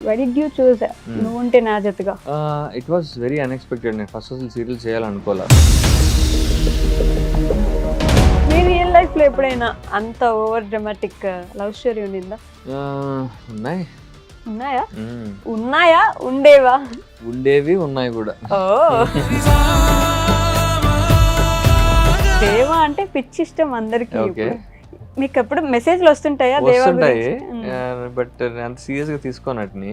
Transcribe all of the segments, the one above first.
Why did you choose నువ్వుంటే నా జతగా? It was very unexpected. నేను ఫస్ట్ అసలు సీరియల్ చేయాలనుకోలే. మీ రియల్ లైఫ్ లో ఎప్పుడైనా అంత ఓవర్ డ్రామాటిక్ లవ్ స్టోరీ ఉండిందా? ఉన్నాయి. ఉన్నాయా? ఉన్నాయా? ఉండేవా? ఉండేవి ఉన్నాయి కూడా. ఓ దేవా అంటే పిచ్చి ఇష్టం అందరికి. మీకు ఎప్పుడు మెసేజ్లు వస్తుంటాయా దేవా వస్తుంటాయి, గురించి? బట్ అంత సీరియస్ గా తీసుకోనట్ని.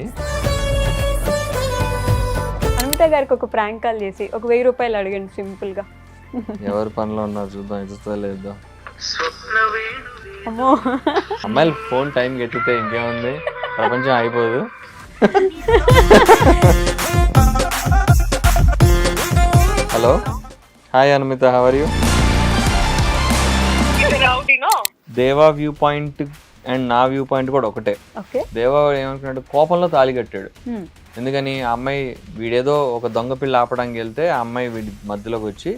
అనిత గారికి ఒక ప్రాంక్ కాల్ చేసి ఒక 1000 రూపాయలు అడగండి సింపుల్ గా. ఎవరి పనిలో ఉన్నారు చూద్దాం, ఇస్తుందో లేదో. అమ్మో, అమ్మాయిలు ఫోన్ టైం ఎత్తితే ఇంకేముంది, ప్రపంచం అయిపోదు. Hello, hi Anita, how are you? Deva view point and నా వ్యూ పాయింట్ కూడా ఒకటే. దేవా ఏమనుకున్నాడు, కోపంలో తాళి కట్టాడు. ఎందుకని ఆ అమ్మాయి వీడేదో ఒక దొంగ పిల్ల ఆపడానికి వెళ్తే ఆ అమ్మాయి వీడి మధ్యలోకి వచ్చి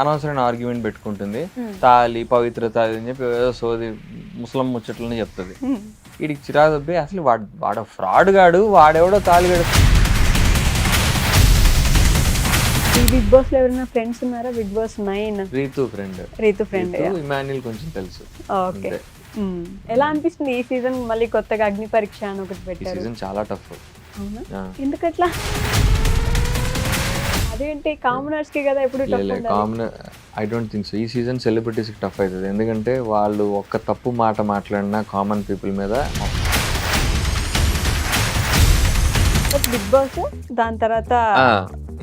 అనవసరమైన ఆర్గ్యుమెంట్ పెట్టుకుంటుంది. తాళి పవిత్రత అని చెప్పి ఏదో సోది ముస్లిం ముచ్చట్లని చెప్తుంది. వీడికి చిరా దొబ్బి అసలు వాడు ఫ్రాడ్ గాడు, వాడెవడో తాళి గడు. బిగ్ బాస్ లో ఎవరైనా ఫ్రెండ్స్ ఉన్నారా? Bigg Boss 9 Ritu friend. Emmanuel కొంచెం తెలుసు. ఓకే, ఎలా అనిపిస్తుంది ఈ సీజన్? మళ్ళీ కొత్తగా అగ్ని పరీక్ష అని ఒకటి పెట్టారు. సీజన్ చాలా టఫ్. ఎందుకట్లా? అదేంటి కామనర్స్ కి కదా ఎప్పుడు common? I don't think so. ఈ సీజన్ సెలబ్రిటీస్ కి టఫ్ అవుతుంది. ఎందుకంటే వాళ్ళు ఒక్క తప్పు మాట మాట్లాడినా కామన్ పీపుల్ మీద. బిగ్ బాస్ దాని తర్వాత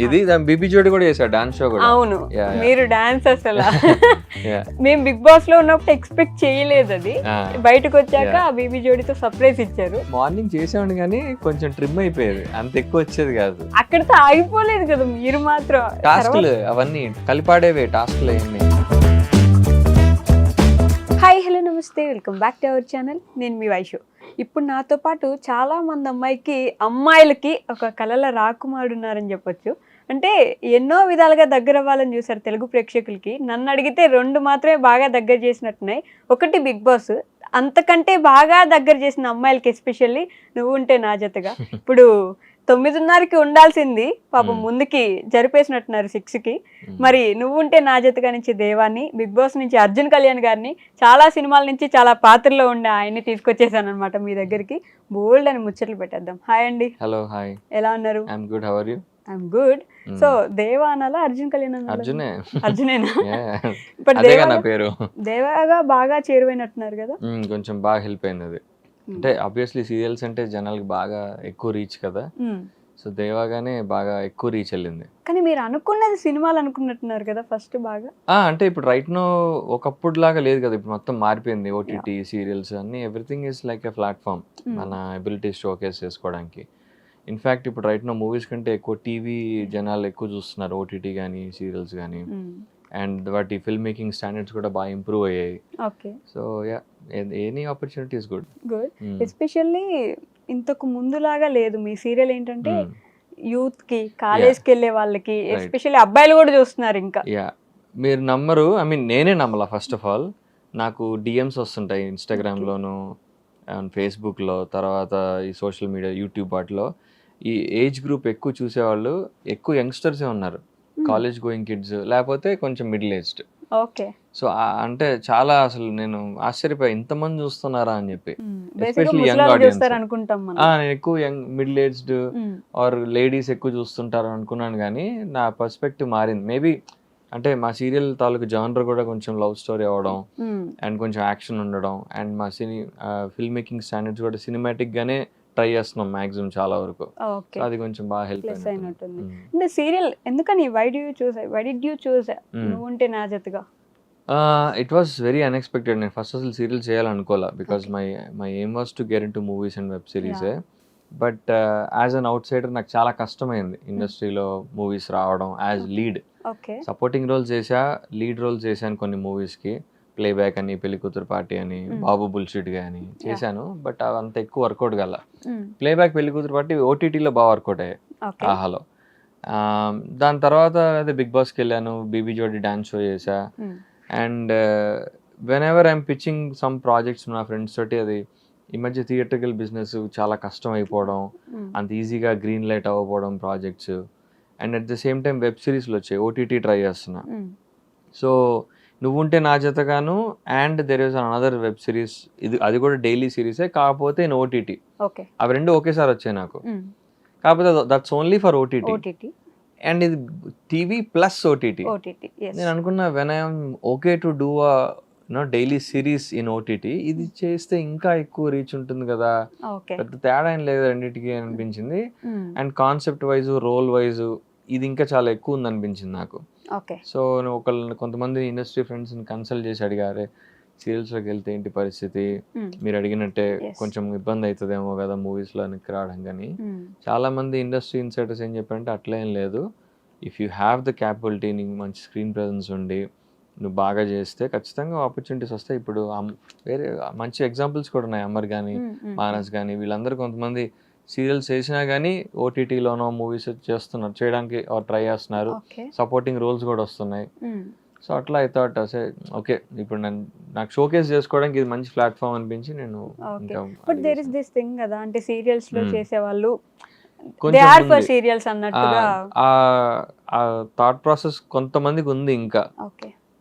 ఇది బీబీ జోడి కూడా చేశారు, డాన్స్ షో కూడా. అవును, మీరు డాన్స్ అసలు మేము బిగ్ బాస్ లో ఉన్నప్పుడు ఎక్స్పెక్ట్ చేయలేదు. అది బయటకు వచ్చాక బీబీ జోడితో సర్ప్రైజ్ ఇచ్చారు. మార్నింగ్ చేసామని కానీ కొంచెం ట్రిమ్ అయిపోయేది, అంత ఎక్కువ వచ్చేది కాదు. అక్కడితో ఆగిపోలేదు కదా మీరు మాత్రం. టాస్క్లు అవన్నీ కలిపాడేవే టాస్క్లు అవన్నీ. హాయ్, హలో, నమస్తే, welcome back to our channel. నేను మీ వైషు. ఇప్పుడు నాతో పాటు చాలా మంది అమ్మాయిలకి ఒక కళల రాకుమారుడు ఉన్నారని చెప్పొచ్చు. అంటే ఎన్నో విధాలుగా దగ్గర అవ్వాలని చూసారు తెలుగు ప్రేక్షకులకి. నన్ను అడిగితే 2 మాత్రమే బాగా దగ్గర చేసినట్టున్నాయి. ఒకటి బిగ్ బాస్, అంతకంటే బాగా దగ్గర చేసిన అమ్మాయిలకి ఎస్పెషల్లీ నువ్వుంటే నా జతగా. ఇప్పుడు 9:30కి ఉండాల్సింది పాపం ముందుకి జరిపేసినట్టున్నారు 6కి. మరి నువ్వుంటే నా జతగా నుంచి దేవాన్ని, బిగ్ బాస్ నుంచి అర్జున్ కళ్యాణ్ గారిని, చాలా సినిమాల నుంచి చాలా పాత్రలో ఉండే ఆయన్ని తీసుకొచ్చేసాను అనమాట మీ దగ్గరికి. బోల్డ్ అని ముచ్చట్లు పెట్టేద్దాం. హాయ్ అండి. హలో, హాయ్, ఎలా ఉన్నారు? I'm good, how are you? I'm good. So Deva అనాలా అర్జున్ కళ్యాణ్ అనాలా? అర్జునేనా? ఇప్పుడు దేవాగా బాగా చేరువైనట్టున్నారు కదా. కొంచెం బాగా హెల్ప్ అయింది అది. అంటే ఆబ్వియస్లీ సీరియల్స్ అంటే జనాలకి బాగా ఎక్కువ రీచ్ కదా, సో దేవాగానే బాగా ఎక్కువ రీచ్ వెళ్ళింది. కానీ మీరు అనుకున్నది సినిమాలు అనుకున్నట్టున్నారు కదా ఫస్ట్ బాగా. అంటే ఇప్పుడు రైట్ నో ఒకప్పుడు లాగా లేదు కదా, ఇప్పుడు మొత్తం మారిపోయింది. ఓటీటీ సీరియల్స్ అన్ని everything is like a platform మన ఎబిలిటీస్ షోకేస్ చేసుకోవడానికి. ఇన్ఫ్యాక్ట్ ఇప్పుడు రైట్ నో మూవీస్ కంటే ఎక్కువ టీవీ జనాలు ఎక్కువ చూస్తున్నారు, ఓటీటీ కానీ సీరియల్స్ కానీ. అండ్ వాటి ఫిల్మ్ మేకింగ్ స్టాండర్డ్స్ కూడా బాగా ఇంప్రూవ్ అయ్యాయి. So yeah, any opportunity is good. Especially ఇంతకు ముందులాగా లేదు మీ సీరియల్. ఏంటంటే యూత్ కి, కాలేజ్కి వెళ్ళే వాళ్ళకి, ఎస్పెషల్లీ అబ్బాయిలు కూడా చూస్తున్నారు. ఇంకా యా, మీరు నమ్మరు, ఐ మీన్ నేనే నమ్మలా. ఫస్ట్ ఆఫ్ ఆల్ నాకు డిఎమ్స్ వస్తుంటాయి ఇన్స్టాగ్రామ్లోను, ఫేస్బుక్లో, తర్వాత ఈ సోషల్ మీడియా, యూట్యూబ్ వాటిలో. ఈ ఏజ్ గ్రూప్ ఎక్కువ చూసేవాళ్ళు ఎక్కువ యంగ్స్టర్సే ఉన్నారు, కాలేజ్ గోయింగ్ కిడ్స్, లేకపోతే కొంచెం మిడిల్ ఏజ్డ్. ఓకే. సో అంటే చాలా అసలు నేను ఆశ్చర్యపోయా ఇంతమంది చూస్తున్నారా అని చెప్పి. Especially young audience. నేను ఎక్కువ young middle aged or ladies ఎక్కువ చూస్తుంటారు అనుకున్నాను, కానీ నా పర్స్పెక్టివ్ మారింది. మేబీ అంటే మా సీరియల్ తాలూకు జానర్ కూడా కొంచెం లవ్ స్టోరీ అవ్వడం అండ్ కొంచెం యాక్షన్ ఉండడం, అండ్ మా ఫిల్మ్ మేకింగ్ స్టాండర్డ్స్ కూడా సినిమాటిక్ గానే ట్రై చేస్తున్నాం మాక్సిమం చాలా వరకు. అది కొంచెం బాగా హెల్ప్ అయినట్టుంది. అంటే సీరియల్ ఎందుకని వై డిడ్ యు చూస్ నువ్వుంటే నా జతగా? It was very unexpected. నేను ఫస్ట్ అసలు సీరియల్ చేయాలనుకోలే, because my aim was to get into movies and web series. But as an outsider నాకు చాలా కష్టమైంది ఇండస్ట్రీలో మూవీస్ రావడం. యాజ్ లీడ్ సపోర్టింగ్ రోల్స్ చేసా, లీడ్ రోల్స్ చేశాను కొన్ని మూవీస్కి. ప్లేబ్యాక్ అని, పెళ్లి కూతురు పార్టీ అని, బాబు బుల్షిట్ అని చేశాను. బట్ అంత ఎక్కువ వర్కౌట్ గల. ప్లేబ్యాక్, పెళ్లి కూతురు పార్టీ ఓటీటీలో బాగా వర్కౌట్ అయ్యాయి, ఆహాలో. దాని తర్వాత అదే బిగ్ బాస్కి వెళ్ళాను, బీబీ జోడి డాన్స్ షో చేసా. And when ever I'm pitching some projects నా ఫ్రెండ్స్ తోటి, అది ఈ మధ్య థియేట్రికల్ బిజినెస్ చాలా కష్టం అయిపోవడం, అంత ఈజీగా గ్రీన్ లైట్ అవ్వకపోవడం projects, and at the same time web సిరీస్లు వచ్చాయి, ఓటీటీ ట్రై చేస్తున్నా. సో నువ్వుంటే నా జతగాను and there is another web series, అది కూడా డైలీ సిరీసే, కాకపోతే ఇన్ ఓటీటీ. అవి రెండు ఒకేసారి వచ్చాయి నాకు, కాకపోతే that's only for OTT, and ఇది టీవీ ప్లస్ ఓటీటీ. నేను అనుకున్నా when I'm okay to do daily series in OTT, ఇది చేస్తే ఇంకా ఎక్కువ రీచ్ ఉంటుంది కదా, పెద్ద తేడా ఏం లేదు రెండింటికి అనిపించింది. And concept wise, role wise ఇది ఇంకా చాలా ఎక్కువ ఉంది అనిపించింది నాకు. సో కొంతమంది ఇండస్ట్రీ ఫ్రెండ్స్ని కన్సల్ట్ చేసి అడిగారే, సీరియల్స్లోకి వెళ్తే ఏంటి పరిస్థితి, మీరు అడిగినట్టే కొంచెం ఇబ్బంది అవుతుందేమో కదా మూవీస్లో వెనక్కి రావడం. కానీ చాలా మంది ఇండస్ట్రీ ఇన్సైడర్స్ ఏం చెప్పారంటే అట్లేం లేదు, if you have the capability, నీకు మంచి స్క్రీన్ ప్రెజెన్స్ ఉండి నువ్వు బాగా చేస్తే ఖచ్చితంగా ఆపర్చునిటీస్ వస్తాయి. ఇప్పుడు వేరే మంచి ఎగ్జాంపుల్స్ కూడా ఉన్నాయి, అమర్ కానీ మానస్ కానీ, వీళ్ళందరూ కొంతమంది సీరియల్స్ చేసినా కానీ ఓటీటీలోనో మూవీస్ చేయడానికి ట్రై చేస్తున్నారు, సపోర్టింగ్ రోల్స్ కూడా వస్తున్నాయి. సో అట్లా ఐ థాట్ అసే ఓకే, ఇప్పుడు నాకు షోకేస్ చేసుకోవడానికి ఇది మంచి ప్లాట్ఫామ్ అనిపించి నేను. But there is this thing కదా, అంటే సీరియల్స్ లో చేసేవాళ్ళు ఆ థాట్ ప్రాసెస్ కొంతమందికి ఉంది ఇంకా,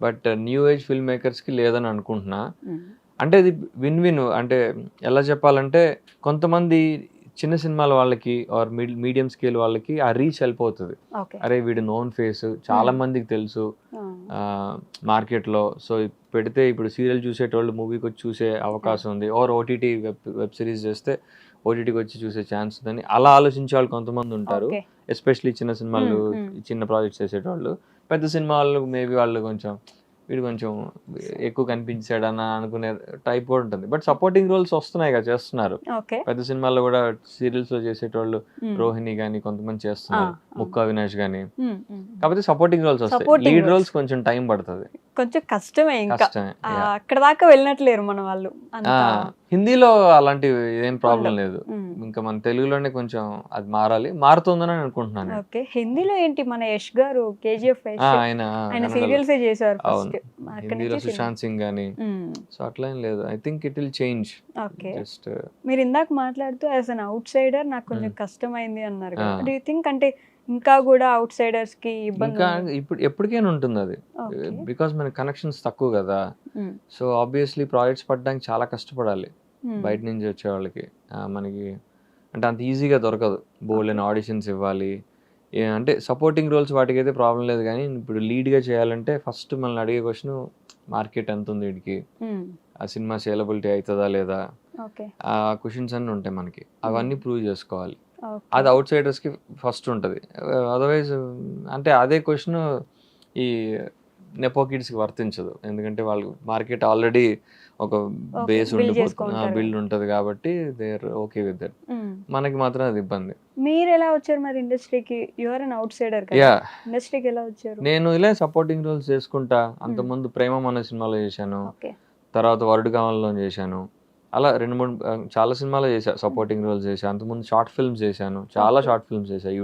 but new age film makers కి లేదని అనుకుంటున్నా. అంటే ఇది విన్ విన్, అంటే ఎలా చెప్పాలంటే కొంతమంది చిన్న సినిమాల వాళ్ళకి ఆర్ మీడియం స్కేల్ వాళ్ళకి ఆ రీచ్ వెళ్ళిపోతుంది. అరే వీడు నోన్ ఫేస్, చాలా మందికి తెలుసు మార్కెట్లో, సో పెడితే ఇప్పుడు సీరియల్ చూసేటోళ్ళు మూవీకి వచ్చి చూసే అవకాశం ఉంది, ఆర్ ఓటీటీ వెబ్ సిరీస్ చేస్తే ఓటీటీకి వచ్చి చూసే ఛాన్స్ ఉందని అలా ఆలోచించే వాళ్ళు కొంతమంది ఉంటారు. ఎస్పెషలీ చిన్న సినిమాలు, చిన్న ప్రాజెక్ట్స్ చేసేటోళ్ళు. పెద్ద సినిమాలు మేబీ వాళ్ళు కొంచెం వీడు కొంచెం ఎక్కువ కనిపించాడని అనుకునే టైప్ కూడా ఉంటుంది. బట్ సపోర్టింగ్ రోల్స్ వస్తున్నాయి కదా, చేస్తున్నారు. పెద్ద సినిమాల్లో కూడా సీరియల్స్ లో చేసేటోళ్ళు రోహిణి గానీ కొంతమంది చేస్తున్నారు, ముక్కా అవినాష్ గానీ. కాకపోతే సపోర్టింగ్ రోల్స్ వస్తాయి, లీడ్ రోల్స్ కొంచెం టైం పడుతుంది, కొంచెం కష్టమే. అక్కడ దాకా వెళ్ళినట్లేరు మన వాళ్ళు. హిందీలో అలాంటివి ఏం ప్రాబ్లం లేదు, ఇంకా మన తెలుగులోనే కొంచెం అది మారాలి, మారుతుందని అనుకుంటున్నాను. హిందీలో ఏంటి, మన యష్ గారు కేజీఎఫ్ ఆయన సీరియల్స్ చేశారు, హిందీలో సుశాంత్ సింగ్ గానీ. సో అట్లా ఏం లేదు, I think it will change. Just మీరు ఇందాక మాట్లాడుతూ యాజ్ అన్ అవుట్ సైడర్ నాకు కొంచెం కష్టమైంది అన్నారు. డూ యూ థింక్ అంటే ఇంకా కూడా అవుట్ సైడర్స్ కి ఇబ్బంది? ఇప్పుడు ఎప్పటికైనా ఉంటుంది అది, బికాస్ మన కనెక్షన్స్ తక్కువ కదా. సో ఆబ్వియస్లీ ప్రాజెక్ట్స్ పడడానికి చాలా కష్టపడాలి బయట నుంచి వచ్చే వాళ్ళకి. మనకి అంటే అంత ఈజీగా దొరకదు, బోల్డెన్ ఆడిషన్స్ ఇవ్వాలి. అంటే సపోర్టింగ్ రోల్స్ వాటికి అయితే ప్రాబ్లం లేదు, కానీ ఇప్పుడు లీడ్గా చేయాలంటే ఫస్ట్ మనల్ని అడిగే క్వశ్చన్ మార్కెట్ ఎంత ఉంది వీడికి, ఆ సినిమా సేలబిలిటీ అవుతుందా లేదా, ఆ క్వశ్చన్స్ అన్నీ ఉంటాయి మనకి, అవన్నీ ప్రూవ్ చేసుకోవాలి. అది అవుట్ సైడర్స్కి ఫస్ట్ ఉంటుంది. అదర్వైజ్ అంటే అదే క్వశ్చన్ ఈ నెపో కిడ్స్కి వర్తించదు, ఎందుకంటే వాళ్ళు మార్కెట్ ఆల్రెడీ ఒక బేస్ బిల్డ్ ఉంటుంది కాబట్టి they are okay with that. మనకి మాత్రం అది ఇబ్బంది. మీరు ఎలా వచ్చారు మరి ఇండస్ట్రీకి? యు ఆర్ ఎన్ అవుట్ సైడర్ కదా, ఇండస్ట్రీకి ఎలా వచ్చారు? నేను ఇలా సపోర్టింగ్ రోల్స్ చేసుకుంటా. అంతకుముందు ప్రేమ అనే సినిమాలో చేశాను, తర్వాత వరుడు కావాలలో చేశాను, అలా 2-3 చాలా సినిమాలో చేశా, సపోర్టింగ్ రోల్స్ చేశాను. అంతకుముందు షార్ట్ ఫిల్మ్స్ చేశాను, చాలా షార్ట్ ఫిల్మ్స్ చేశాను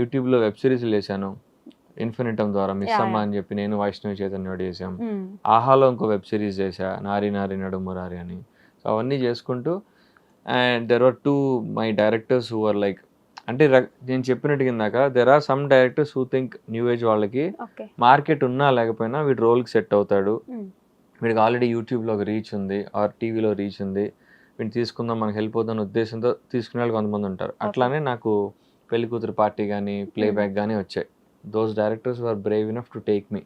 యూట్యూబ్లో వెబ్ సిరీస్లు చేశాను. ఇన్ఫినిటమ్ ద్వారా మిస్ అమ్మ అని చెప్పి నేను వైష్ణవి చైతన్య చేసాం. ఆహాలో ఇంకో వెబ్ సిరీస్ చేశా, నారి నారి నడు మురారి అని. సో అవన్నీ చేసుకుంటూ, and there are 2 my directors who are like, అంటే నేను చెప్పినట్టు కిందాక there are some directors who think new age వాళ్ళకి మార్కెట్ ఉన్నా లేకపోయినా వీడి రోల్కి సెట్ అవుతాడు, వీడికి ఆల్రెడీ యూట్యూబ్లో ఒక రీచ్ ఉంది ఆర్ టీవీలో రీచ్ ఉంది, వీడిని తీసుకుందాం మనకు హెల్ప్ అవుతున్న ఉద్దేశంతో తీసుకునే వాళ్ళు కొంతమంది ఉంటారు. అట్లానే నాకు పెళ్లి కూతురు పార్టీ కానీ ప్లేబ్యాక్ కానీ వచ్చాయి. Those directors were Brave enough to take me,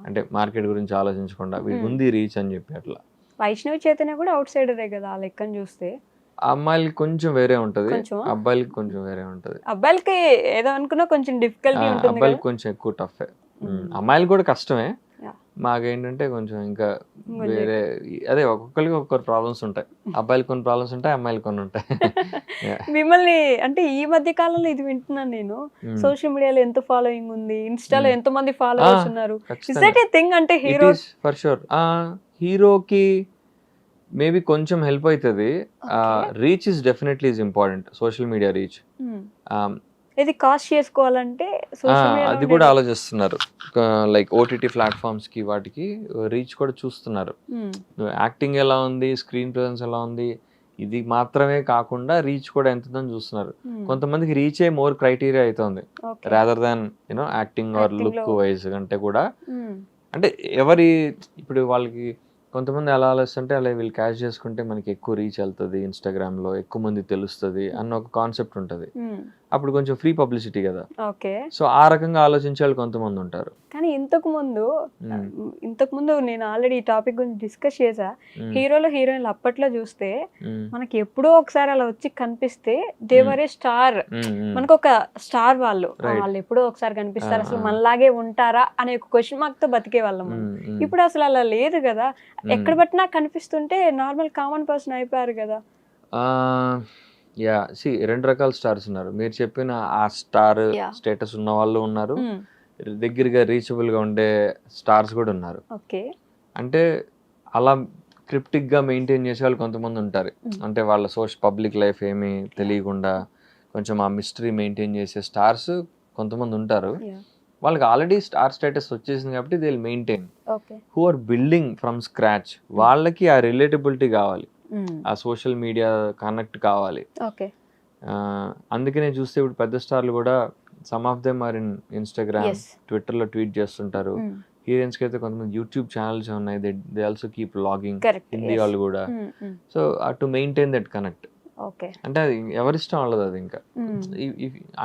అంటే మార్కెట్ గురించి ఆలోచించకుండా వీడికి ఉంది రీచ్ అని చెప్పి. అట్లా వైష్ణవి చైతన్య కూడా అవుట్ సైడరే కదా ఆ లెక్కను చూస్తే. అమ్మాయిలకి కొంచెం వేరే ఉంటది, అబ్బాయిలకి కొంచెం వేరే ఉంటది. అబ్బాయిలకి ఏదో అనుకున్నా కొంచెం డిఫికల్టీ ఉంటుంది, అబ్బాయిలకి కొంచెం ఎక్కువ టఫ్. అమ్మాయిలు కూడా కష్టమే, మాకేంటంటే కొంచెం ఇంకా వేరే, అదే ఒక్కొక్కరికి ఒక్కొక్క ప్రాబ్లమ్స్ ఉంటాయి. అబ్బాయిలకు కొన్ని ప్రాబ్లమ్స్ ఉంటాయి, అమ్మాయిలకు కొన్ని ఉంటాయి. మిమ్మల్ని అంటే ఈ మధ్య కాలంలో ఇది వింటున్నాను నేను, సోషల్ మీడియాలో ఎంత ఫాలోయింగ్ ఉంది, ఇన్స్టాలో ఎంత మంది ఫాలోవర్స్ ఉన్నారు. Is that a thing? అంటే హీరో ఫర్ షూర్, హీరోకి మేబీ కొంచెం హెల్ప్ అవుతుంది. Reach is definitely is important, social media reach. ఇది కాస్ట్ చేసుకోవాలంటే సోషల్ అది కూడా ఆలోచిస్తున్నారు. లైక్ ఓటీటీ ప్లాట్ఫామ్స్ కి వాటికి రీచ్ కూడా చూస్తున్నారు. యాక్టింగ్ ఎలా ఉంది, స్క్రీన్ ప్రెజెన్స్ ఎలా ఉంది, ఇది మాత్రమే కాకుండా రీచ్ కూడా ఎంత ఉందని చూస్తున్నారు. కొంతమందికి రీచే మోర్ క్రైటీరియా అవుతుంది rather than you know acting are look wise అంటే కూడా. అంటే ఎవరి ఇప్పుడు వాళ్ళకి కొంతమంది ఎలా ఆలోచిస్తుంటే అలా వీళ్ళు క్యాష్ చేసుకుంటే మనకి ఎక్కువ రీచ్ వెళ్తుంది, ఇన్స్టాగ్రామ్లో ఎక్కువ మంది తెలుస్తుంది అన్న ఒక కాన్సెప్ట్ ఉంటుంది. అప్పుడు కొంచెం ఫ్రీ పబ్లిసిటీ కదా. ఓకే. సో ఆ రకంగా ఆలోచించే వాళ్ళు కొంతమంది ఉంటారు. కానీ ఇంతకు ముందు నేను ఆల్రెడీ ఈ టాపిక్ గురించి డిస్కస్ చేసా. హీరోలు హీరోయిన్లు అప్పట్లో చూస్తే మనకి ఎప్పుడో ఒకసారి అలా వచ్చి కనిపిస్తే దేవరే స్టార్, మనకు ఒక స్టార్ వాళ్ళు ఎప్పుడో ఒకసారి కనిపిస్తారు, అసలు మనలాగే ఉంటారా అనే ఒక క్వశ్చన్ మార్క్ తో బతికే వాళ్ళం. ఇప్పుడు అసలు అలా లేదు కదా, ఎక్కడ పట్టినా కనిపిస్తుంటే నార్మల్ కామన్ పర్సన్ అయిపోయారు కదా. యా సి 2 రకాల స్టార్స్ ఉన్నారు. మీరు చెప్పిన ఆ స్టార్ స్టేటస్ ఉన్న వాళ్ళు ఉన్నారు, దగ్గరగా రీచబుల్ గా ఉండే స్టార్స్ కూడా ఉన్నారు. ఓకే. అంటే అలా క్రిప్టిక్ గా మెయింటైన్ చేసే వాళ్ళు కొంతమంది ఉంటారు. అంటే వాళ్ళ పబ్లిక్ లైఫ్ ఏమీ తెలియకుండా కొంచెం ఆ మిస్టరీ మెయింటైన్ చేసే స్టార్స్ కొంతమంది ఉంటారు. వాళ్ళకి ఆల్రెడీ స్టార్ స్టేటస్ వచ్చేసింది కాబట్టి they will maintain. Who are building from scratch, వాళ్ళకి ఆ రిలేటబిలిటీ కావాలి, ఆ సోషల్ మీడియా కనెక్ట్ కావాలి. అందుకనే చూస్తే ఇప్పుడు పెద్ద స్టార్లు కూడా some of them are in Instagram, Twitter లో ట్వీట్ చేస్తుంటారు. హీరోయిన్స్ కి అయితే కొంతమంది యూట్యూబ్ ఛానల్స్ ఉన్నాయి, they also keep vlogging, Hindi వాళ్ళు కూడా. So to maintain that connect. అంటే అది ఎవరిష్టం వాళ్ళది. అది ఇంకా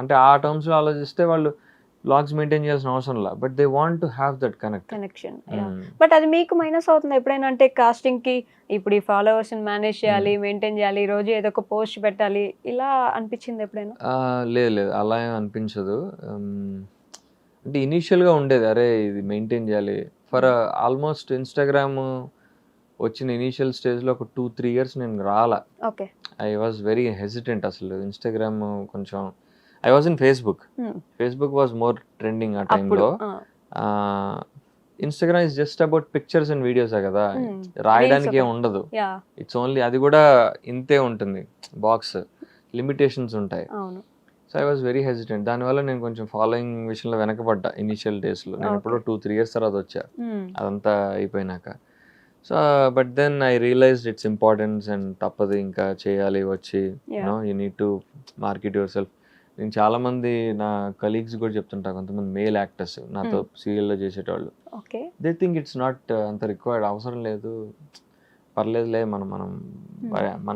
అంటే ఆ టర్మ్స్ లో ఆలోచిస్తే వాళ్ళు బ్లాగ్స్ మెయింటైన్ చేయాల్సిన అవసరం లేదు, but they want to have that connection. But అది మీకు మైనస్ అవుతుంది ఎప్పుడైనా? అంటే కాస్టింగ్ కి ఇప్పుడు ఈ ఫాలోవర్స్ మేనేజ్ చేయాలి, మెయింటైన్ చేయాలి, రోజు ఏదో ఒక పోస్ట్ పెట్టాలి, ఇలా అనిపించింది ఎప్పుడైనా? లేదు అలా ఏం అనిపించదు. అంటే ఇనీషియల్ గా ఉండేది, అరే ఇది మెయింటైన్ చేయాలి. ఫర్ ఆల్మోస్ట్ ఇన్స్టాగ్రామ్ వచ్చిన ఇనీషియల్ స్టేజ్ లో ఒక 2-3 years నేను రాలా. I was very hesitant. అసలు ఇన్స్టాగ్రామ్ కొంచెం I was in Facebook. Facebook was more trending ఆ టైంలో. Instagram is just about pictures and videos కదా, రాయడానికి ఏం ఉండదు. ఇట్స్ ఓన్లీ, అది కూడా ఇంతే ఉంటుంది, బాక్స్ లిమిటేషన్స్ ఉంటాయి. So I was very hesitant. దానివల్ల నేను కొంచెం ఫాలోయింగ్ విషయంలో వెనకబడ్డా ఇనిషియల్ డేస్లో. నేను ఎప్పుడో 2-3 years తర్వాత వచ్చా అదంతా అయిపోయినాక. So but then I realized its importance and తప్పదు, ఇంకా చేయాలి వచ్చి, you need to market yourself. నేను చాలా మంది నా కలీగ్స్ కూడా చెప్తుంటా, కొంతమంది మేల్ యాక్టర్స్ నాతో సీరియల్లో చేసేటోళ్ళు, దే థింక్ ఇట్స్ నాట్ అంత రిక్వైర్డ్, అవసరం లేదు, పర్లేదులే, మన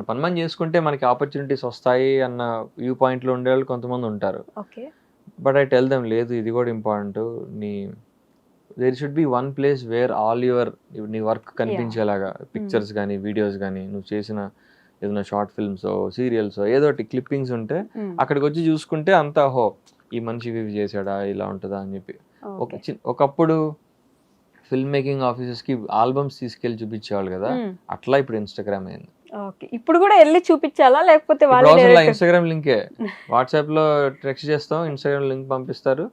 పని మనం చేసుకుంటే మనకి ఆపర్చునిటీస్ వస్తాయి అన్న వ్యూ పాయింట్లో ఉండేవాళ్ళు కొంతమంది ఉంటారు. బట్ ఐ టెల్ దెమ్, లేదు ఇది కూడా important. There should be one place where all నీ వర్క్ కనిపించేలాగా, పిక్చర్స్ కానీ వీడియోస్ కానీ, నువ్వు చేసిన ఏదైనా షార్ట్ ఫిల్మ్స్ సీరియల్స్ ఏదో ఒకటి క్లిప్పింగ్స్ ఉంటే అక్కడికి వచ్చి చూసుకుంటే అంతా హో ఈ మనిషి ఇవి చేశాడా, ఇలా ఉంటుందా అని చెప్పి. ఒకప్పుడు ఫిల్మ్ మేకింగ్ ఆఫీసెస్ కి ఆల్బమ్స్ తీసుకెళ్లి చూపించేవాళ్ళు కదా, అట్లా ఇప్పుడు ఇన్స్టాగ్రామ్ అయింది. ఇప్పుడు కూడా వెళ్ళి చూపించాలా, లేకపోతే ఇన్స్టాగ్రామ్ లింకే, వాట్సాప్ లో టెక్స్ట్ చేస్తాం, ఇన్స్టాగ్రామ్ లింక్ పంపిస్తారు,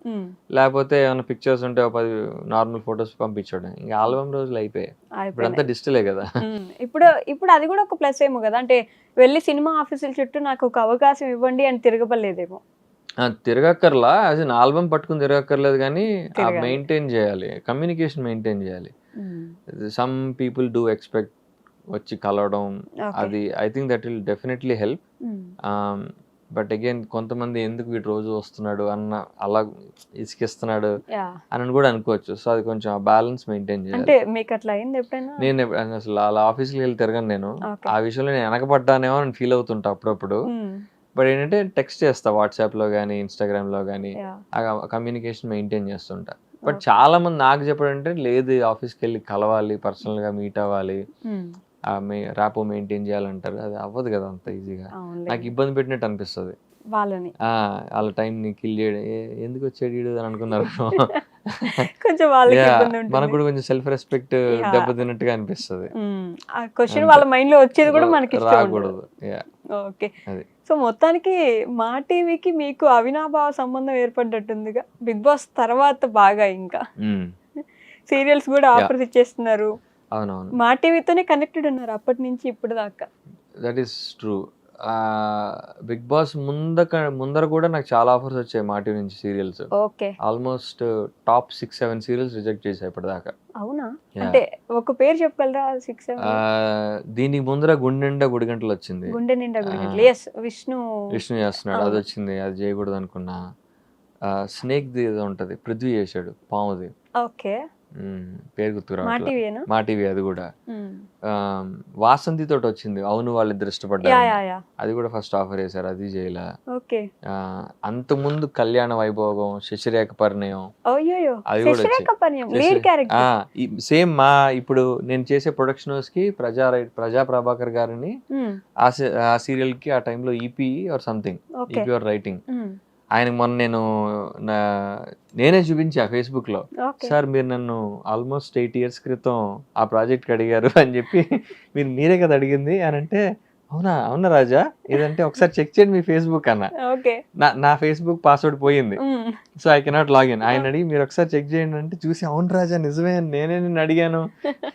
లేకపోతే ఏమైనా పిక్చర్స్ ఉంటే 10 నార్మల్ ఫొటోస్ పంపించడం. ఇంకా ఆల్బమ్ రోజులు అయిపోయాయి, ఇప్పుడు అంతా డిజిటలే కదా. ఇప్పుడు అది కూడా ఒక ప్లస్ ఏమో కదా, అంటే వెళ్ళి సినిమా ఆఫీసుల చుట్టూ నాకు ఒక అవకాశం ఇవ్వండి అని తిరగబడలేదేమో. తిరగక్కర్లా, యాజ్ అన్ ఆల్బమ్ పట్టుకుని తిరగక్కర్లేదు, కానీ మెయింటైన్ చేయాలి, కమ్యూనికేషన్ మెయింటైన్ చేయాలి. సమ్ పీపుల్ డూ ఎక్స్పెక్ట్ వచ్చి కలవడం, అది I think that will definitely help. But again కొంతమంది ఎందుకు వీటి రోజు వస్తున్నాడు అన్న, అలా ఇసుకిస్తున్నాడు అని కూడా అనుకోవచ్చు. సో అది కొంచెం బ్యాలెన్స్ మెయింటైన్ చేయాలి. నేను అసలు అలా ఆఫీస్కి వెళ్ళి తిరగను నేను, ఆ విషయంలో నేను వెనకబడ్డానేమో అని ఫీల్ అవుతుంటా అప్పుడప్పుడు. బట్ ఏంటంటే టెక్స్ట్ చేస్తా వాట్సాప్ లో కానీ ఇన్స్టాగ్రామ్ లో కానీ, ఆ కమ్యూనికేషన్ మెయింటైన్ చేస్తుంటా. బట్ చాలా మంది నాకు చెప్పడంటే, లేదు ఆఫీస్కి వెళ్ళి కలవాలి, పర్సనల్ గా మీట్ అవ్వాలి, ర్యాపో మెయింటైన్ చేయాలంటారు. అది అవ్వదు కదా అంత ఈజీగా, నాకు ఇబ్బంది పెట్టినట్టు అనిపిస్తుంది వాళ్ళని. వాళ్ళ టైం ని కిల్ చేయడం, ఎందుకు వచ్చాడు అని అనుకున్నారు. మనకు కూడా కొంచెం సెల్ఫ్ రెస్పెక్ట్ దెబ్బతిన్నట్టుగా అనిపిస్తుంది. రాకూడదు. ఓకే. సో మొత్తానికి మా టీవీకి మీకు అవినాభావ సంబంధం ఏర్పడ్డట్టుందిగా, బిగ్ బాస్ తర్వాత బాగా ఇంకా సీరియల్స్ కూడా ఆఫర్స్ ఇచ్చేస్తున్నారు. అవునవును, మా టీవీతోనే కనెక్టెడ్ ఉన్నారు అప్పటి నుంచి ఇప్పుడు దాకా. That is true. Bigg Boss ముందర కూడా నాకు చాలా ఆఫర్స్ వచ్చాయి మా టీవీ నుంచి serials. Okay. Almost top 6-7 serials reject చేశాయి ఇప్పటిదాకా. అవునా? Yeah. అంటే ఒక పేరు చెప్పగలరా? 6, 7 దీనికి ముందర గుండె నిండా గుడిగంటలు వచ్చింది. గుండె నిండా గుడిగంటలు. యెస్. విష్ణు చేస్తున్నాడు, అది అవును. వచ్చింది, అది చేయకూడదు అనుకున్నా. స్నేక్ ది ఏదో ఉంటది, పృథ్వీ చేశాడు పాముది. ఓకే. పేరు మా గుర్తుకురావట్లేదు. టీవీయేనా? మా టీవీ అది కూడా. వాసంతి తోటి వచ్చింది, అవును వాళ్ళిద్దరు యా ఇష్టపడ్డారు, యా యా. అది కూడా ఫస్ట్ ఆఫర్ చేశారు, అది చేయలే. ఓకే. అంతకుముందు కళ్యాణ వైభోగం, శశిరేఖ పరిణయం, అయ్యోయ్యో! అది కూడా శశిరేఖ వచ్చాయి. పరిణయం లీడ్ క్యారెక్టర్. సేమ్ ఇప్పుడు నేను చేసే ప్రొడక్షన్ హౌస్ కి ప్రజా ప్రభాకర్ గారిని ఆ సీరియల్ కి ఆ టైంలో EP or something, okay. EP or writing. ఆయనకి మొన్న నేనే చూపించా ఫేస్బుక్ లో, ఓకే. సార్ మీరు నన్ను ఆల్మోస్ట్ 8 years క్రితం ఆ ప్రాజెక్ట్ అడిగారు అని చెప్పి, మీరే కదా అడిగింది అని అంటే, అవునా రాజా ఇదంటే ఒకసారి చెక్ చేయండి మీ ఫేస్బుక్ అన్న. ఓకే. నా ఫేస్బుక్ పాస్వర్డ్ పోయింది, సో ఐ కెనాట్ లాగిన్. ఆయన అడిగి మీరు ఒకసారి చెక్ చేయండి అంటే చూసి, అవును రాజా నిజమే, నేనే నిన్ను అడిగాను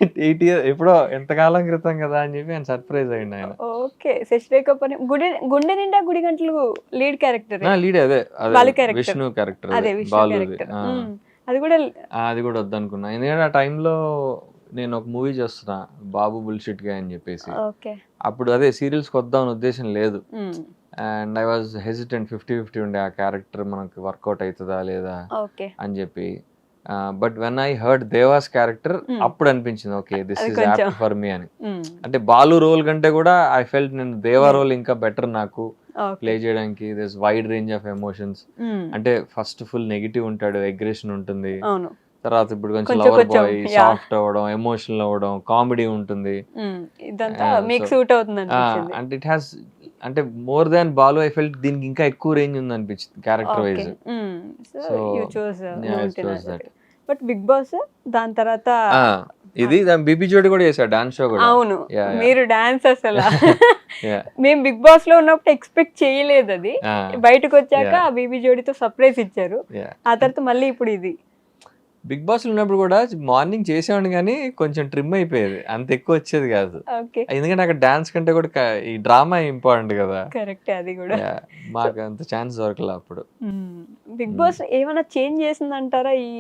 8 years ఎప్పుడో ఎంతకాలం క్రితం కదా అని చెప్పి ఆయన సర్ప్రైజ్ అయ్యింది ఆయన. ఓకే. శశిరేఖ పరిణయం గుండె నిండా గుడిగంటలు లీడ్ క్యారెక్టర్. లీడ్ అదే బాలు character. విష్ణు క్యారెక్టర్, అదే విష్ణు బాలుది. క్యారెక్టర్. అది కూడా అది కూడా వద్దనుకున్నా, ఎందుకంటే ఆ టైంలో నేను ఒక మూవీ చేస్తున్నా, బాబు బుల్షిట్ గా అని చెప్పేసి. ఓకే. అప్పుడు అదే సీరియల్స్కి వద్దామని ఉద్దేశం లేదు. అండ్ ఐ వాజ్ హెసిటెంట్, 50-50 ఉండే ఆ క్యారెక్టర్ మనకి వర్కౌట్ అవుతుందా లేదా ఓకే. అని చెప్పి. But when I heard devas character, అప్పుడు అనిపించింది ఓకే దిస్ అది ఇస్ కొంచెం. యాప్ట్ ఫర్ మీ అని. అంటే బాలు రోల్ కంటే కూడా ఐ ఫెల్ట్ నేను దేవా రోల్ ఇంకా బెటర్ నాకు ప్లే చేయడానికి. This wide range of emotions. అంటే ఫస్ట్ ఫుల్ నెగిటివ్ ఉంటాడు, అగ్రెషన్ ఉంటుంది, అవును. తర్వాత ఇప్పుడు కొంచెం కొంచెం లవర్ కొంచెం, బాయ్, yeah. సాఫ్ట్ అవ్వడం, ఎమోషనల్ అవ్వడం, కామెడీ ఉంటుంది. ఇదంతా Ah, మీకు so- సూట్ అవుతుంది అనిపించింది. అండ్ ఇట్ హ్యాస్, అంటే more than Balu I felt దీనికి ఇంకా ఎక్కువ రేంజ్ ఉంది అనిపించింది character okay. Wise. So So, you choose yeah, I chose that. But Bigg Boss దాని తర్వాత ఇది బీబీ జోడి కూడా చేశాడు డాన్స్ షో కూడా. అవును. Yeah, yeah. మీరు డాన్స్ అసలు Yeah. మేము బిగ్ బాస్ లో ఉన్నప్పుడు ఎక్స్పెక్ట్ చేయలేదు అది. Ah, బయటకు వచ్చాక Yeah. ఆ బీబీ జోడితో సర్ప్రైజ్ ఇచ్చారు. yeah. ఆ తర్వాత మళ్ళీ ఇప్పుడు ఇది. బిగ్ బాస్ లో ఉన్నప్పుడు కూడా మార్నింగ్ చేసేవాడిని కానీ కొంచెం ట్రిమ్ అయిపోయేది, అంత ఎక్కువ వచ్చేది కాదు. ఓకే. ఎందుకంటే అక్కడ డాన్స్ కంటే కూడా ఈ డ్రామా ఇంపార్టెంట్ కదా. కరెక్ట్. అది కూడా. Yeah, మాకు అంత ఛాన్స్ దొరకలే అప్పుడు. బిగ్ బాస్ ఏమైనా చేంజ్ చేసిందంటారా? ఈ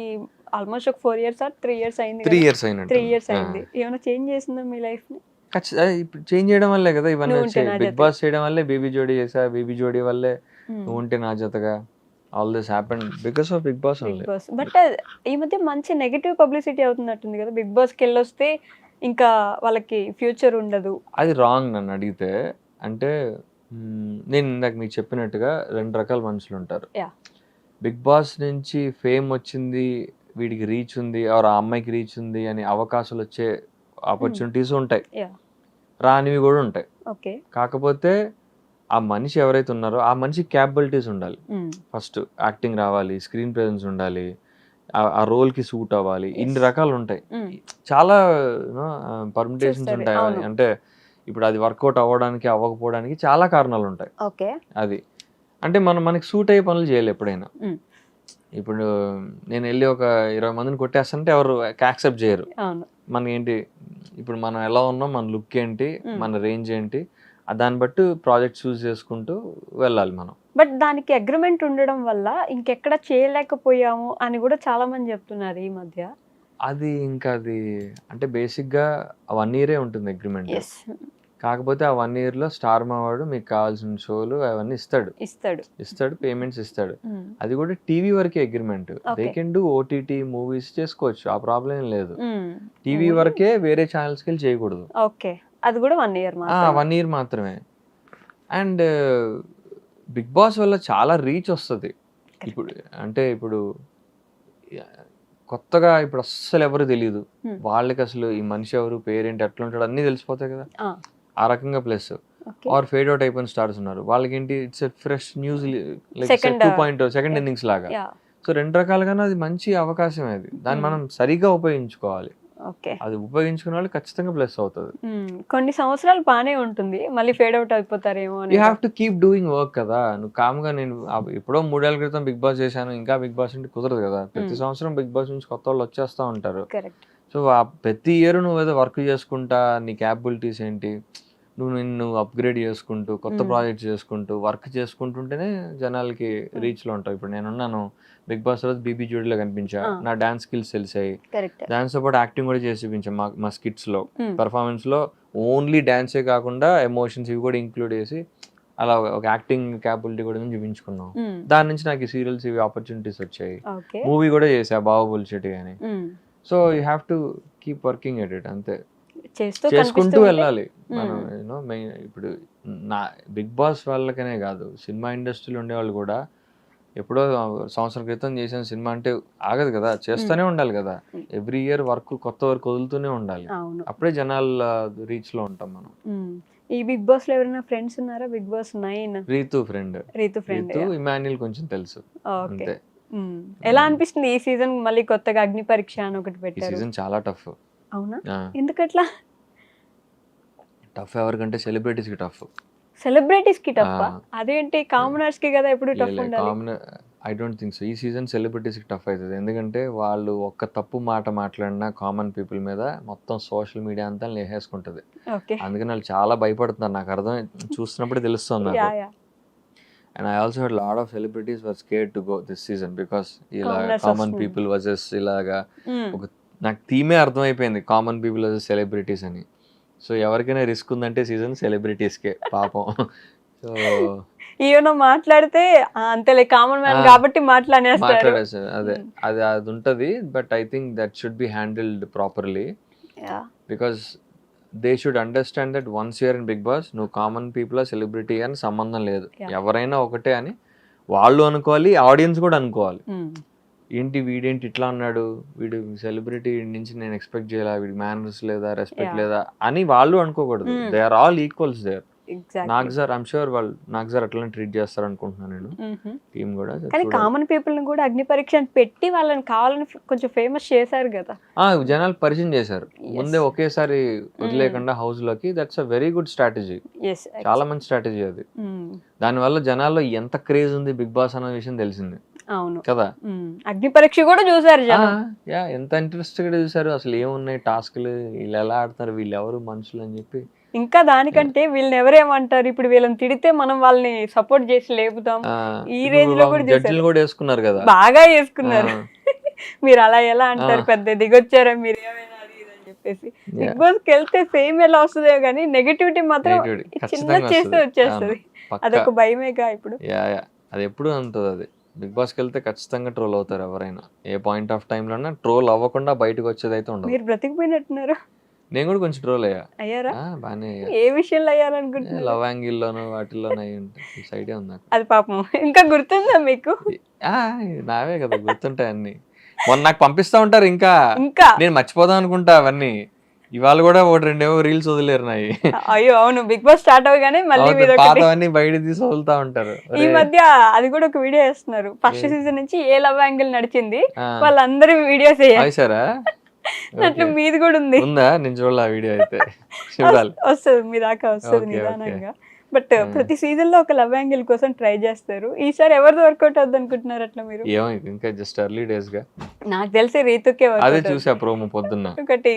ఆల్మోస్ట్ ఒక 4 years or 3 years అయింది. 3 years అయినట్టు. 3 years అయింది. ఏమైనా చేంజ్ చేసిందా మీ లైఫ్ ని? ఖచ్చితంగా ఇప్పుడు చేంజ్ చేయడం వల్లే కదా ఇవన్నీ నువ్వు ఉంటే వచ్చాయి. నా బిగ్ జత. బాస్ చేయడం వల్లే బేబీ జోడీ చేసా, బేబీ జోడీ వల్లే నువ్వు ఉంటే నా జతగా, all this happen because of Bigg Boss Bigg only. Boss. But ఈ మధ్య మంచి నెగటివ్ పబ్లిసిటీ అవుతున్నట్టుంది కదా, బిగ్ బాస్ కి వెళ్ళొస్తే ఇంకా వాళ్ళకి ఫ్యూచర్ ఉండదు. అది రాంగ్ నన్ను అడిగితే. అంటే నేను ఇందాక మీకు చెప్పినట్టుగా 2 రకాల మనుషులు ఉంటారు. Yeah. బిగ్ బాస్ నుంచి ఫేమ్ వచ్చింది, వీడికి రీచ్ ఉంది, ఆర్ ఆ అమ్మాయికి రీచ్ ఉంది అని అవకాశాలు వచ్చే ఆపర్చునిటీస్ ఉంటాయి, Yeah. రానివి కూడా ఉంటాయి. ఓకే. కాకపోతే ఆ మనిషి ఎవరైతే ఉన్నారో ఆ మనిషికి క్యాపబిలిటీస్ ఉండాలి. ఫస్ట్ యాక్టింగ్ రావాలి, స్క్రీన్ ప్రెజెన్స్ ఉండాలి, ఆ రోల్ కి సూట్ అవ్వాలి, ఇన్ని రకాలు ఉంటాయి, చాలా పర్మిటేషన్స్ చూస్తారు, ఉంటాయి. అవును. అంటే ఇప్పుడు అది వర్కౌట్ అవ్వడానికి అవ్వకపోవడానికి చాలా కారణాలు ఉంటాయి. ఓకే. అది అంటే మనకి సూట్ అయ్యే పనులు చేయాలి ఎప్పుడైనా. ఇప్పుడు నేను వెళ్ళి ఒక 20 మందిని కొట్టేస్తుంటే ఎవరు యాక్సెప్ట్ చేయరు. అవును. మనకి ఏంటి, ఇప్పుడు మనం ఎలా ఉన్నాం, మన లుక్ ఏంటి, మన రేంజ్ ఏంటి, దాన్ని బట్టి ప్రాజెక్ట్ చూస్ చేసుకుంటూ వెళ్ళాలి మనం. బట్ దానికి అగ్రిమెంట్ ఉండడం వల్ల ఇంకెక్కడ చేయలేకపోయాము అని కూడా చాలా మంది చెప్తున్నారు ఈ మధ్య. అది ఇంకా అది అంటే బేసిక్గా 1 year ఉంటుంది అగ్రిమెంట్. ఎస్. కాకపోతే ఆ 1 year లో స్టార్ మావాడు మీకు కావాల్సిన షోలు అవన్నీ ఇస్తాడు, పేమెంట్స్ ఇస్తాడు. అది కూడా టీవీ వరకే agreement. They can do OTT movies చేసుకోవచ్చు, ఆ ప్రాబ్లం ఏం లేదు. టీవీ వరకే, వేరే ఛానల్స్కి వెళ్ళి చేయకూడదు. ఓకే. అది కూడా 1 year 1 year మాత్రమే. అండ్ బిగ్ బాస్ వల్ల చాలా రీచ్ వస్తుంది. ఇప్పుడు కొత్తగా ఇప్పుడు అస్సలు ఎవరు తెలియదు, వాళ్ళకి అసలు ఈ మనిషి ఎవరు, పేరేంటి, ఎట్లా ఉంటాడు అన్నీ తెలిసిపోతాయి కదా. ఆ రకంగా ప్లస్ ఆర్ ఫేడ్ అవుట్ అయిపోయిన స్టార్స్ ఉన్నారు, వాళ్ళకి ఏంటి it's fresh news, like 2.0 second innings లాగా. సో 2 రకాలుగానే అది మంచి అవకాశం. అది దాన్ని మనం సరిగా ఉపయోగించుకోవాలి. అది ఉపయోగించుకున్న వాళ్ళు ఖచ్చితంగా ప్లస్ అవుతుంది. కొన్ని సంవత్సరాలు బానే ఉంటుంది, మళ్ళీ ఫేడ్ అవుట్ అయిపోతారేమో. You have to keep doing work కదా. నువ్వు కామ్గా నేను ఎప్పుడో 3 ఏళ్ల క్రితం బిగ్ బాస్ చేశాను ఇంకా బిగ్ బాస్ అంటే కుదరదు కదా. ప్రతి సంవత్సరం బిగ్ బాస్ నుంచి కొత్త వాళ్ళు వచ్చేస్తూ ఉంటారు. సో ప్రతి ఇయర్ నువ్వు ఏదో వర్క్ చేసుకుంటా, నీ క్యాపబిలిటీస్ ఏంటి, నిన్ను అప్గ్రేడ్ చేసుకుంటూ కొత్త ప్రాజెక్ట్ చేసుకుంటూ వర్క్ చేసుకుంటుంటేనే జనాలకి రీచ్లో ఉంటావు. ఇప్పుడు నేనున్నాను బిగ్ బాస్ రోజు బీబీ జోడీలో కనిపించా, నా డాన్స్ స్కిల్స్ తెలిసాయి, దాంతో పాటు యాక్టింగ్ కూడా చేసి చూపించా. మా స్కిట్స్లో పర్ఫార్మెన్స్లో ఓన్లీ డాన్సే కాకుండా ఎమోషన్స్ ఇవి కూడా ఇంక్లూడ్ చేసి అలా ఒక యాక్టింగ్ క్యాపబిలిటీ కూడా చూపించుకున్నాం. దాని నుంచి నాకు ఈ సీరియల్స్ ఇవి ఆపర్చునిటీస్ వచ్చాయి. మూవీ కూడా చేసా బాహుబలి చెట్టు అని. So you have to keep working at it, అంతే చేసుకుంటూ వెళ్ళాలి మనం. యూనో మెయిన్ ఇప్పుడు నా బిగ్ బాస్ వాళ్ళకనే కాదు, సినిమా ఇండస్ట్రీలో ఉండేవాళ్ళు కూడా ఎప్పుడో సంవత్సరం క్రితం చేసిన సినిమా అంటే ఆగదు కదా, చేస్తూనే ఉండాలి కదా. ఎవ్రీ ఇయర్ వర్క్ కొత్త వర్క్ వదులుతూనే ఉండాలి, అప్పుడే జనాల రీచ్ లో ఉంటాం మనం. ఈ బిగ్ బాస్ లో ఎవరైనా ఫ్రెండ్స్ ఉన్నారా? Bigg Boss 9 Ritu friend, Emmanuel కొంచెం తెలుసు అంతే. ఎలా అనిపిస్తుంది ఈ సీజన్? మళ్ళీ కొత్తగా అగ్ని పరీక్ష అని ఒకటి పెట్టారు. ఈ సీజన్ చాలా టఫ్. అవునా, ఎందుకట్లా? టఫ్ ఎవరికంటే సెలబ్రిటీస్ కి టఫ్. సెలబ్రిటీస్ కి టఫ్? అదేంటి, కామనర్స్ కి కదా ఎప్పుడు టఫ్ ఉండాలి. I don't think so. ఈ సీజన్ సెలబ్రిటీస్ కి టఫ్ అవుతుంది, ఎందుకంటే వాళ్ళు ఒక్క తప్పు మాట మాట్లాడినా కామన్ పీపుల్ మీద మొత్తం సోషల్ మీడియా అంతా లేహేసుకుంటది. అందుకని వాళ్ళు చాలా భయపడుతున్నారు, నాకు అర్థం చూస్తున్నప్పుడే తెలుస్తుంది. And I also head lot of celebrities were scared to go this season because ఇలా కామన్ పీపుల్ వర్సెస్ ఇలాగా ఒక నాకు థీమే అర్థమైపోయింది, కామన్ పీపుల్ వర్సెస్ సెలబ్రిటీస్ అని. సో ఎవరికైనా రిస్క్ ఉందంటే సీజన్ సెలబ్రిటీస్కే పాపం. సో ఈయన మాట్లాడితే అంతేలే కామన్ మ్యాన్ కాబట్టి మాట్లాడేస్తారు, అదే అది ఉంటది. But I think that should be handled properly because they should understand that once you're in Bigg Boss నువ్వు కామన్ పీపుల్ సెలబ్రిటీ అని సంబంధం లేదు, ఎవరైనా ఒకటే అని వాళ్ళు అనుకోవాలి, ఆడియన్స్ కూడా అనుకోవాలి. ఏంటి వీడేంటి ఇట్లా అన్నాడు, వీడు సెలబ్రిటీ నుంచి నేను ఎక్స్పెక్ట్ చేయాలా, వీడి మేనర్స్ లేదా, రెస్పెక్ట్ లేదా అని వాళ్ళు అనుకోకూడదు. They are all equals there. నాకు సార్ ఐమ్ షూర్ వాళ్ళు నాకు సార్ అట్లా ట్రీట్ చేస్తారు అనుకుంటున్నాను నేను, టీమ్ కూడా. కానీ కామన్ పీపుల్ ని కూడా అగ్ని పరీక్ష పెట్టి వాళ్ళని కావాలని కొంచెం ఫేమస్ చేశారు కదా, జనాలు పరిచయం చేశారు ముందే ఒకేసారి వదిలేకుండా హౌస్ లోకి. That's a very good strategy, చాలా మంచి స్ట్రాటజీ అది. దానివల్ల జనాల్లో ఎంత క్రేజ్ ఉంది బిగ్ బాస్ అన్న విషయం తెలిసింది. అవును కదా, అగ్ని పరీక్ష కూడా చూసారు, ఎంత ఇంట్రెస్ట్ గా చూసారు. అసలు ఏమున్నాయి టాస్క్లు, వీళ్ళు ఎలా ఆడుతున్నారు, వీళ్ళు ఎవరు మనుషులు అని చెప్పి. ఇంకా దానికంటే వీళ్ళని ఎవరేమంటారు, ఇప్పుడు వీళ్ళని తిడితే మనం వాళ్ళని సపోర్ట్ చేసి లేపుతాం, ఈ రేంజ్ లో కూడా జడ్జిలు కూడా వేసుకున్నారు కదా, బాగా వేసుకున్నారు. మీరు అలా ఎలా అంటారు, పెద్ద దిగొచ్చారా మీరు ఏమైనా అది ఇది అని చెప్పేసి. బిగ్ బాస్ కి వెళ్తే ఫేమ్ ఎలా వస్తుందో కానీ నెగటివిటీ మాత్రం చిన్న చేస్తే వచ్చేస్తుంది, అదొక భయమేగా ఇప్పుడు. అది ఎప్పుడు అంటుంది అది. బిగ్ బాస్ కి వెళ్తే ఖచ్చితంగా ట్రోల్ అవుతారు ఎవరైనా, ఏ పాయింట్ ఆఫ్ టైం లోనా ట్రోల్ అవ్వకుండా బయటకు వచ్చేది అయితే ఉండదు. మీరు బ్రతికిపోయినట్టున్నారు. నేను కూడా కొంచెం ట్రోల్ అయ్యారా? బానే. ఏ విషయంలో అయ్యారనుకుంటున్నారు? లవ్ యాంగిల్ లోను వాటిల్లోనే ఐడియా ఉంది నాకు. అది పాపం ఇంకా గుర్తుందా మీకు? నావే కదా గుర్తుంటాయి అన్ని. మొన్న నాకు పంపిస్తా ఉంటారు, ఇంకా నేను మర్చిపోదాం అనుకుంటా అవన్నీ. ఇవాళ కూడా ఒకటి రెండేవో రీల్స్ వదిలేరు నాయి. అయ్యో అవును, బిగ్ బాస్ స్టార్ట్ అవగానే మళ్ళీ పాతవన్నీ బయట తీసి వదులుతా ఉంటారు. ఈ మధ్య అది కూడా ఒక వీడియో వేస్తున్నారు, ఫస్ట్ సీజన్ నుంచి ఏ లవ్ యాంగిల్ నడిచింది వాళ్ళందరూ వీడియోస్ వేసారా, అట్లా మీది కూడా ఉందా? నేను చూడాలి ఆ వీడియో, అయితే చూడాలి, వస్తుంది మీ దాకా వస్తుంది నిదానంగా. బట్ ప్రతి సీజన్ లో ఒక లవ్ యాంగిల్ కోసం ట్రై చేస్తారు, ఈసారి ఎవరిది వర్కౌట్ అవుద్ది అనుకుంటున్నారు అట్లా మీరు? ఏమో ఇంకా జస్ట్ ఎర్లీ డేస్ గా నాకు తెలిసి రీతుకే అదే చూసా ప్రోమో పొద్దున్న ఒకటి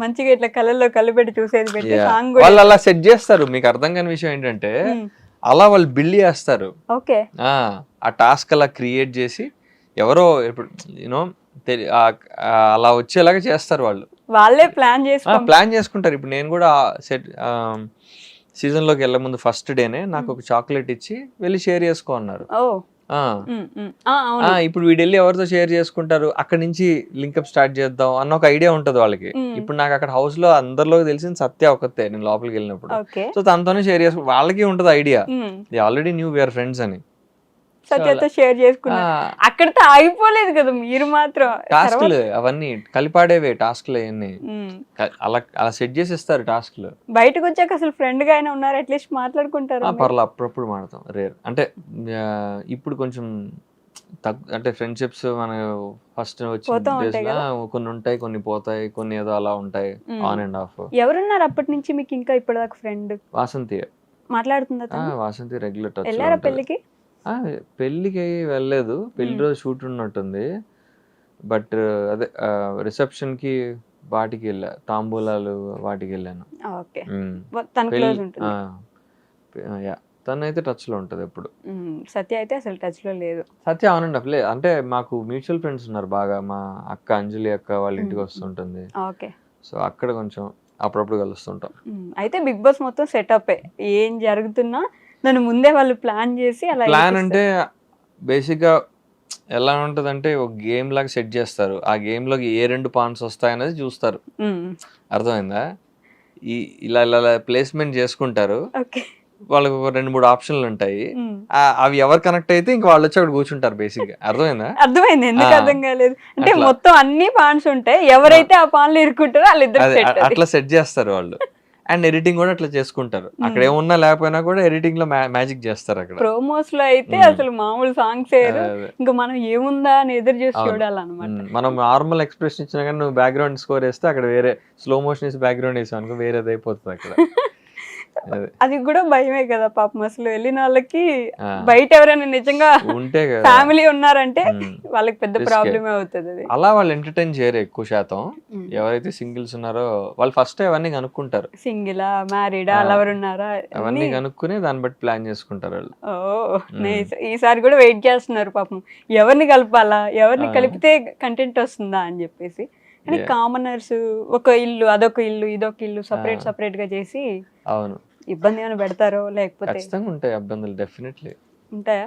మంచిగా ఇట్లా కళ్ళల్లో కళ్ళు పెట్టి చూసేది పెట్టి సాంగ్ వాళ్ళు అలా సెట్ చేస్తారు. మీకు అర్థం కాని విషయం ఏంటంటే అలా వాళ్ళు బిల్డ్ చేస్తారు. ఓకే, ఆ టాస్క్ అలా క్రియేట్ చేసి ఎవరో ఇప్పుడు యూనో అలా వచ్చేలాగా చేస్తారు వాళ్ళు, వాళ్ళే ప్లాన్ చేసుకుంటారు. ఇప్పుడు నేను కూడా సెట్ సీజన్ లోకి వెళ్ళే ముందు ఫస్ట్ డేనే నాకు ఒక చాక్లెట్ ఇచ్చి వెళ్ళి షేర్ చేసుకో అన్నారు. ఇప్పుడు వీడు వెళ్ళి ఎవరితో షేర్ చేసుకుంటారు, అక్కడ నుంచి లింకప్ స్టార్ట్ చేద్దాం అన్న ఒక ఐడియా ఉంటది వాళ్ళకి. ఇప్పుడు నాకు అక్కడ హౌస్ లో అందరిలో తెలిసింది సత్య ఒకతే, నేను లోపలికి వెళ్ళినప్పుడు. సో తనతోనే షేర్ చేసుకు వాళ్ళకి ఉంటది idea, they already knew we're friends అని. సత్యతో షేర్ చేసుకున్నారు, అక్కడితో ఆగిపోలేదు కదా మీరు మాత్రం. టాస్క్లు అవన్నీ కలిపాడేవే టాస్క్లు అవన్నీ అలా సెట్ చేసి ఇస్తారు టాస్క్లు. బయటకు వచ్చాక అసలు ఫ్రెండ్ గా అయినా ఉన్నారు, అట్లీస్ట్ మాట్లాడుకుంటారు. పర్లేదు, అప్పుడప్పుడు మాట్లాడతాం, రేర్. అంటే ఇప్పుడు కొంచెం అంటే ఫ్రెండ్షిప్స్ మన ఫస్ట్ వచ్చిన కొన్ని ఉంటాయి, కొన్ని పోతాయి, కొన్ని ఏదో అలా ఉంటాయి, ఆన్ అండ్ ఆఫ్. ఎవరున్నారు అప్పటి నుంచి మీకు ఇంకా ఇప్పటిదాకా ఫ్రెండ్? వాసంతి మాట్లాడుతుందా? Vasanthi regular touch. వెళ్ళారా పెళ్ళికి? పెళ్ళికి వెళ్ళలేదు, పెళ్లి రోజు షూట్ ఉన్నట్టుంది. బట్ అదే రిసెప్షన్ కి వాటికి వెళ్ళా, తాంబూలాలు వాటికి వెళ్ళాను. ఓకే. తన క్లోజ్ ఉంటుంది. తనైతే టచ్ లో ఉంటది ఎప్పుడు. సత్య అయితే అసలు టచ్ లో లేదు. సత్య అవునండి అసలే, అంటే మాకు మ్యూచువల్ ఫ్రెండ్స్ ఉన్నారు బాగా. మా అక్క అంజలి అక్క వాళ్ళ ఇంటికి వస్తుంటుంది. ఓకే. సో అక్కడ కొంచెం అప్పుడప్పుడు కలుస్తుంటాం. అయితే బిగ్ బాస్ మొత్తం సెటప్ ఏం జరుగుతున్నా నన్ను ముందే వాళ్ళు ప్లాన్ చేసి అలా ప్లాన్ అంటే బేసిక్ గా ఎలా ఉంటదంటే ఒక గేమ్ లాగా సెట్ చేస్తారు. ఆ గేమ్ లోకి ఏ 2 పాయింట్స్ వస్తాయనేది చూస్తారు. అర్థమైందా? ఇలా ఇలా ప్లేస్మెంట్ చేసుకుంటారు. ఓకే. వాళ్ళకి ఒక 2-3 ఆప్షన్లు ఉంటాయి. అవి ఎవరు కనెక్ట్ అయితే ఇంక వాళ్ళు వచ్చి అక్కడ కూర్చుంటారు బేసిక్ గా. అర్థమైందా? అర్థమైంది. ఎందుకు అర్థం కాలేదు అంటే మొత్తం అన్ని పాన్స్ ఉంటాయి, ఎవరైతే ఆ పాన్లు ఇరుక్కుంటారో వాళ్ళిద్దరు అట్లా సెట్ చేస్తారు వాళ్ళు. అండ్ ఎడిటింగ్ కూడా అట్లా చేసుకుంటారు. అక్కడ ఏమున్నా లేకపోయినా కూడా ఎడిటింగ్ లో మ్యాజిక్ చేస్తారు అక్కడ. ప్రోమోస్ లో అయితే అసలు మామూలు సాంగ్స్ ఇంకా మనం ఏముందా అని ఎదురు చూసి చూడాలన్నమాట. మనం నార్మల్ ఎక్స్ప్రెషన్ ఇచ్చినా కానీ నువ్వు బ్యాక్గ్రౌండ్ స్కోర్ వేస్తే అక్కడ వేరే స్లో మోషన్ వేసి బ్యాక్గ్రౌండ్ వేసావు అనుకో వేరేది అయిపోతుంది అక్కడ. అది కూడా భయమే కదా పాపం. అసలు వెళ్ళిన వాళ్ళకి బయట ఎవరైనా నిజంగా ఉంటే ఫ్యామిలీ ఉన్నారంటే వాళ్ళకి పెద్ద ప్రాబ్లమే అవుతుంది అది. అలా వాళ్ళు ఎంటర్టైన్ చేయరు ఎక్కువ శాతం. ఎవరైతే సింగిల్స్ ఉన్నారో వాళ్ళు ఫస్ట్ అవన్నీ కనుక్కుంటారు. సింగిలా, మ్యారీడా, లవర్ ఉన్నారా అవన్నీ కనుక్కుని దాన్ని బట్టి ప్లాన్ చేసుకుంటారు వాళ్ళు. ఈసారి కూడా వెయిట్ చేస్తున్నారు పాపం, ఎవరిని కలపాలా, ఎవరిని కలిపితే కంటెంట్ వస్తుందా అని చెప్పేసి. కానీ కామనర్స్ ఒక ఇల్లు, అదొక ఇల్లు, ఇదొక ఇల్లు సపరేట్ గా చేసి అవును ఇబ్బంది ఏమైనా పెడతారో లేకపోతే ఖచ్చితంగా ఉంటాయి ఇబ్బందులు. డెఫినెట్లీ ఉంటాయా?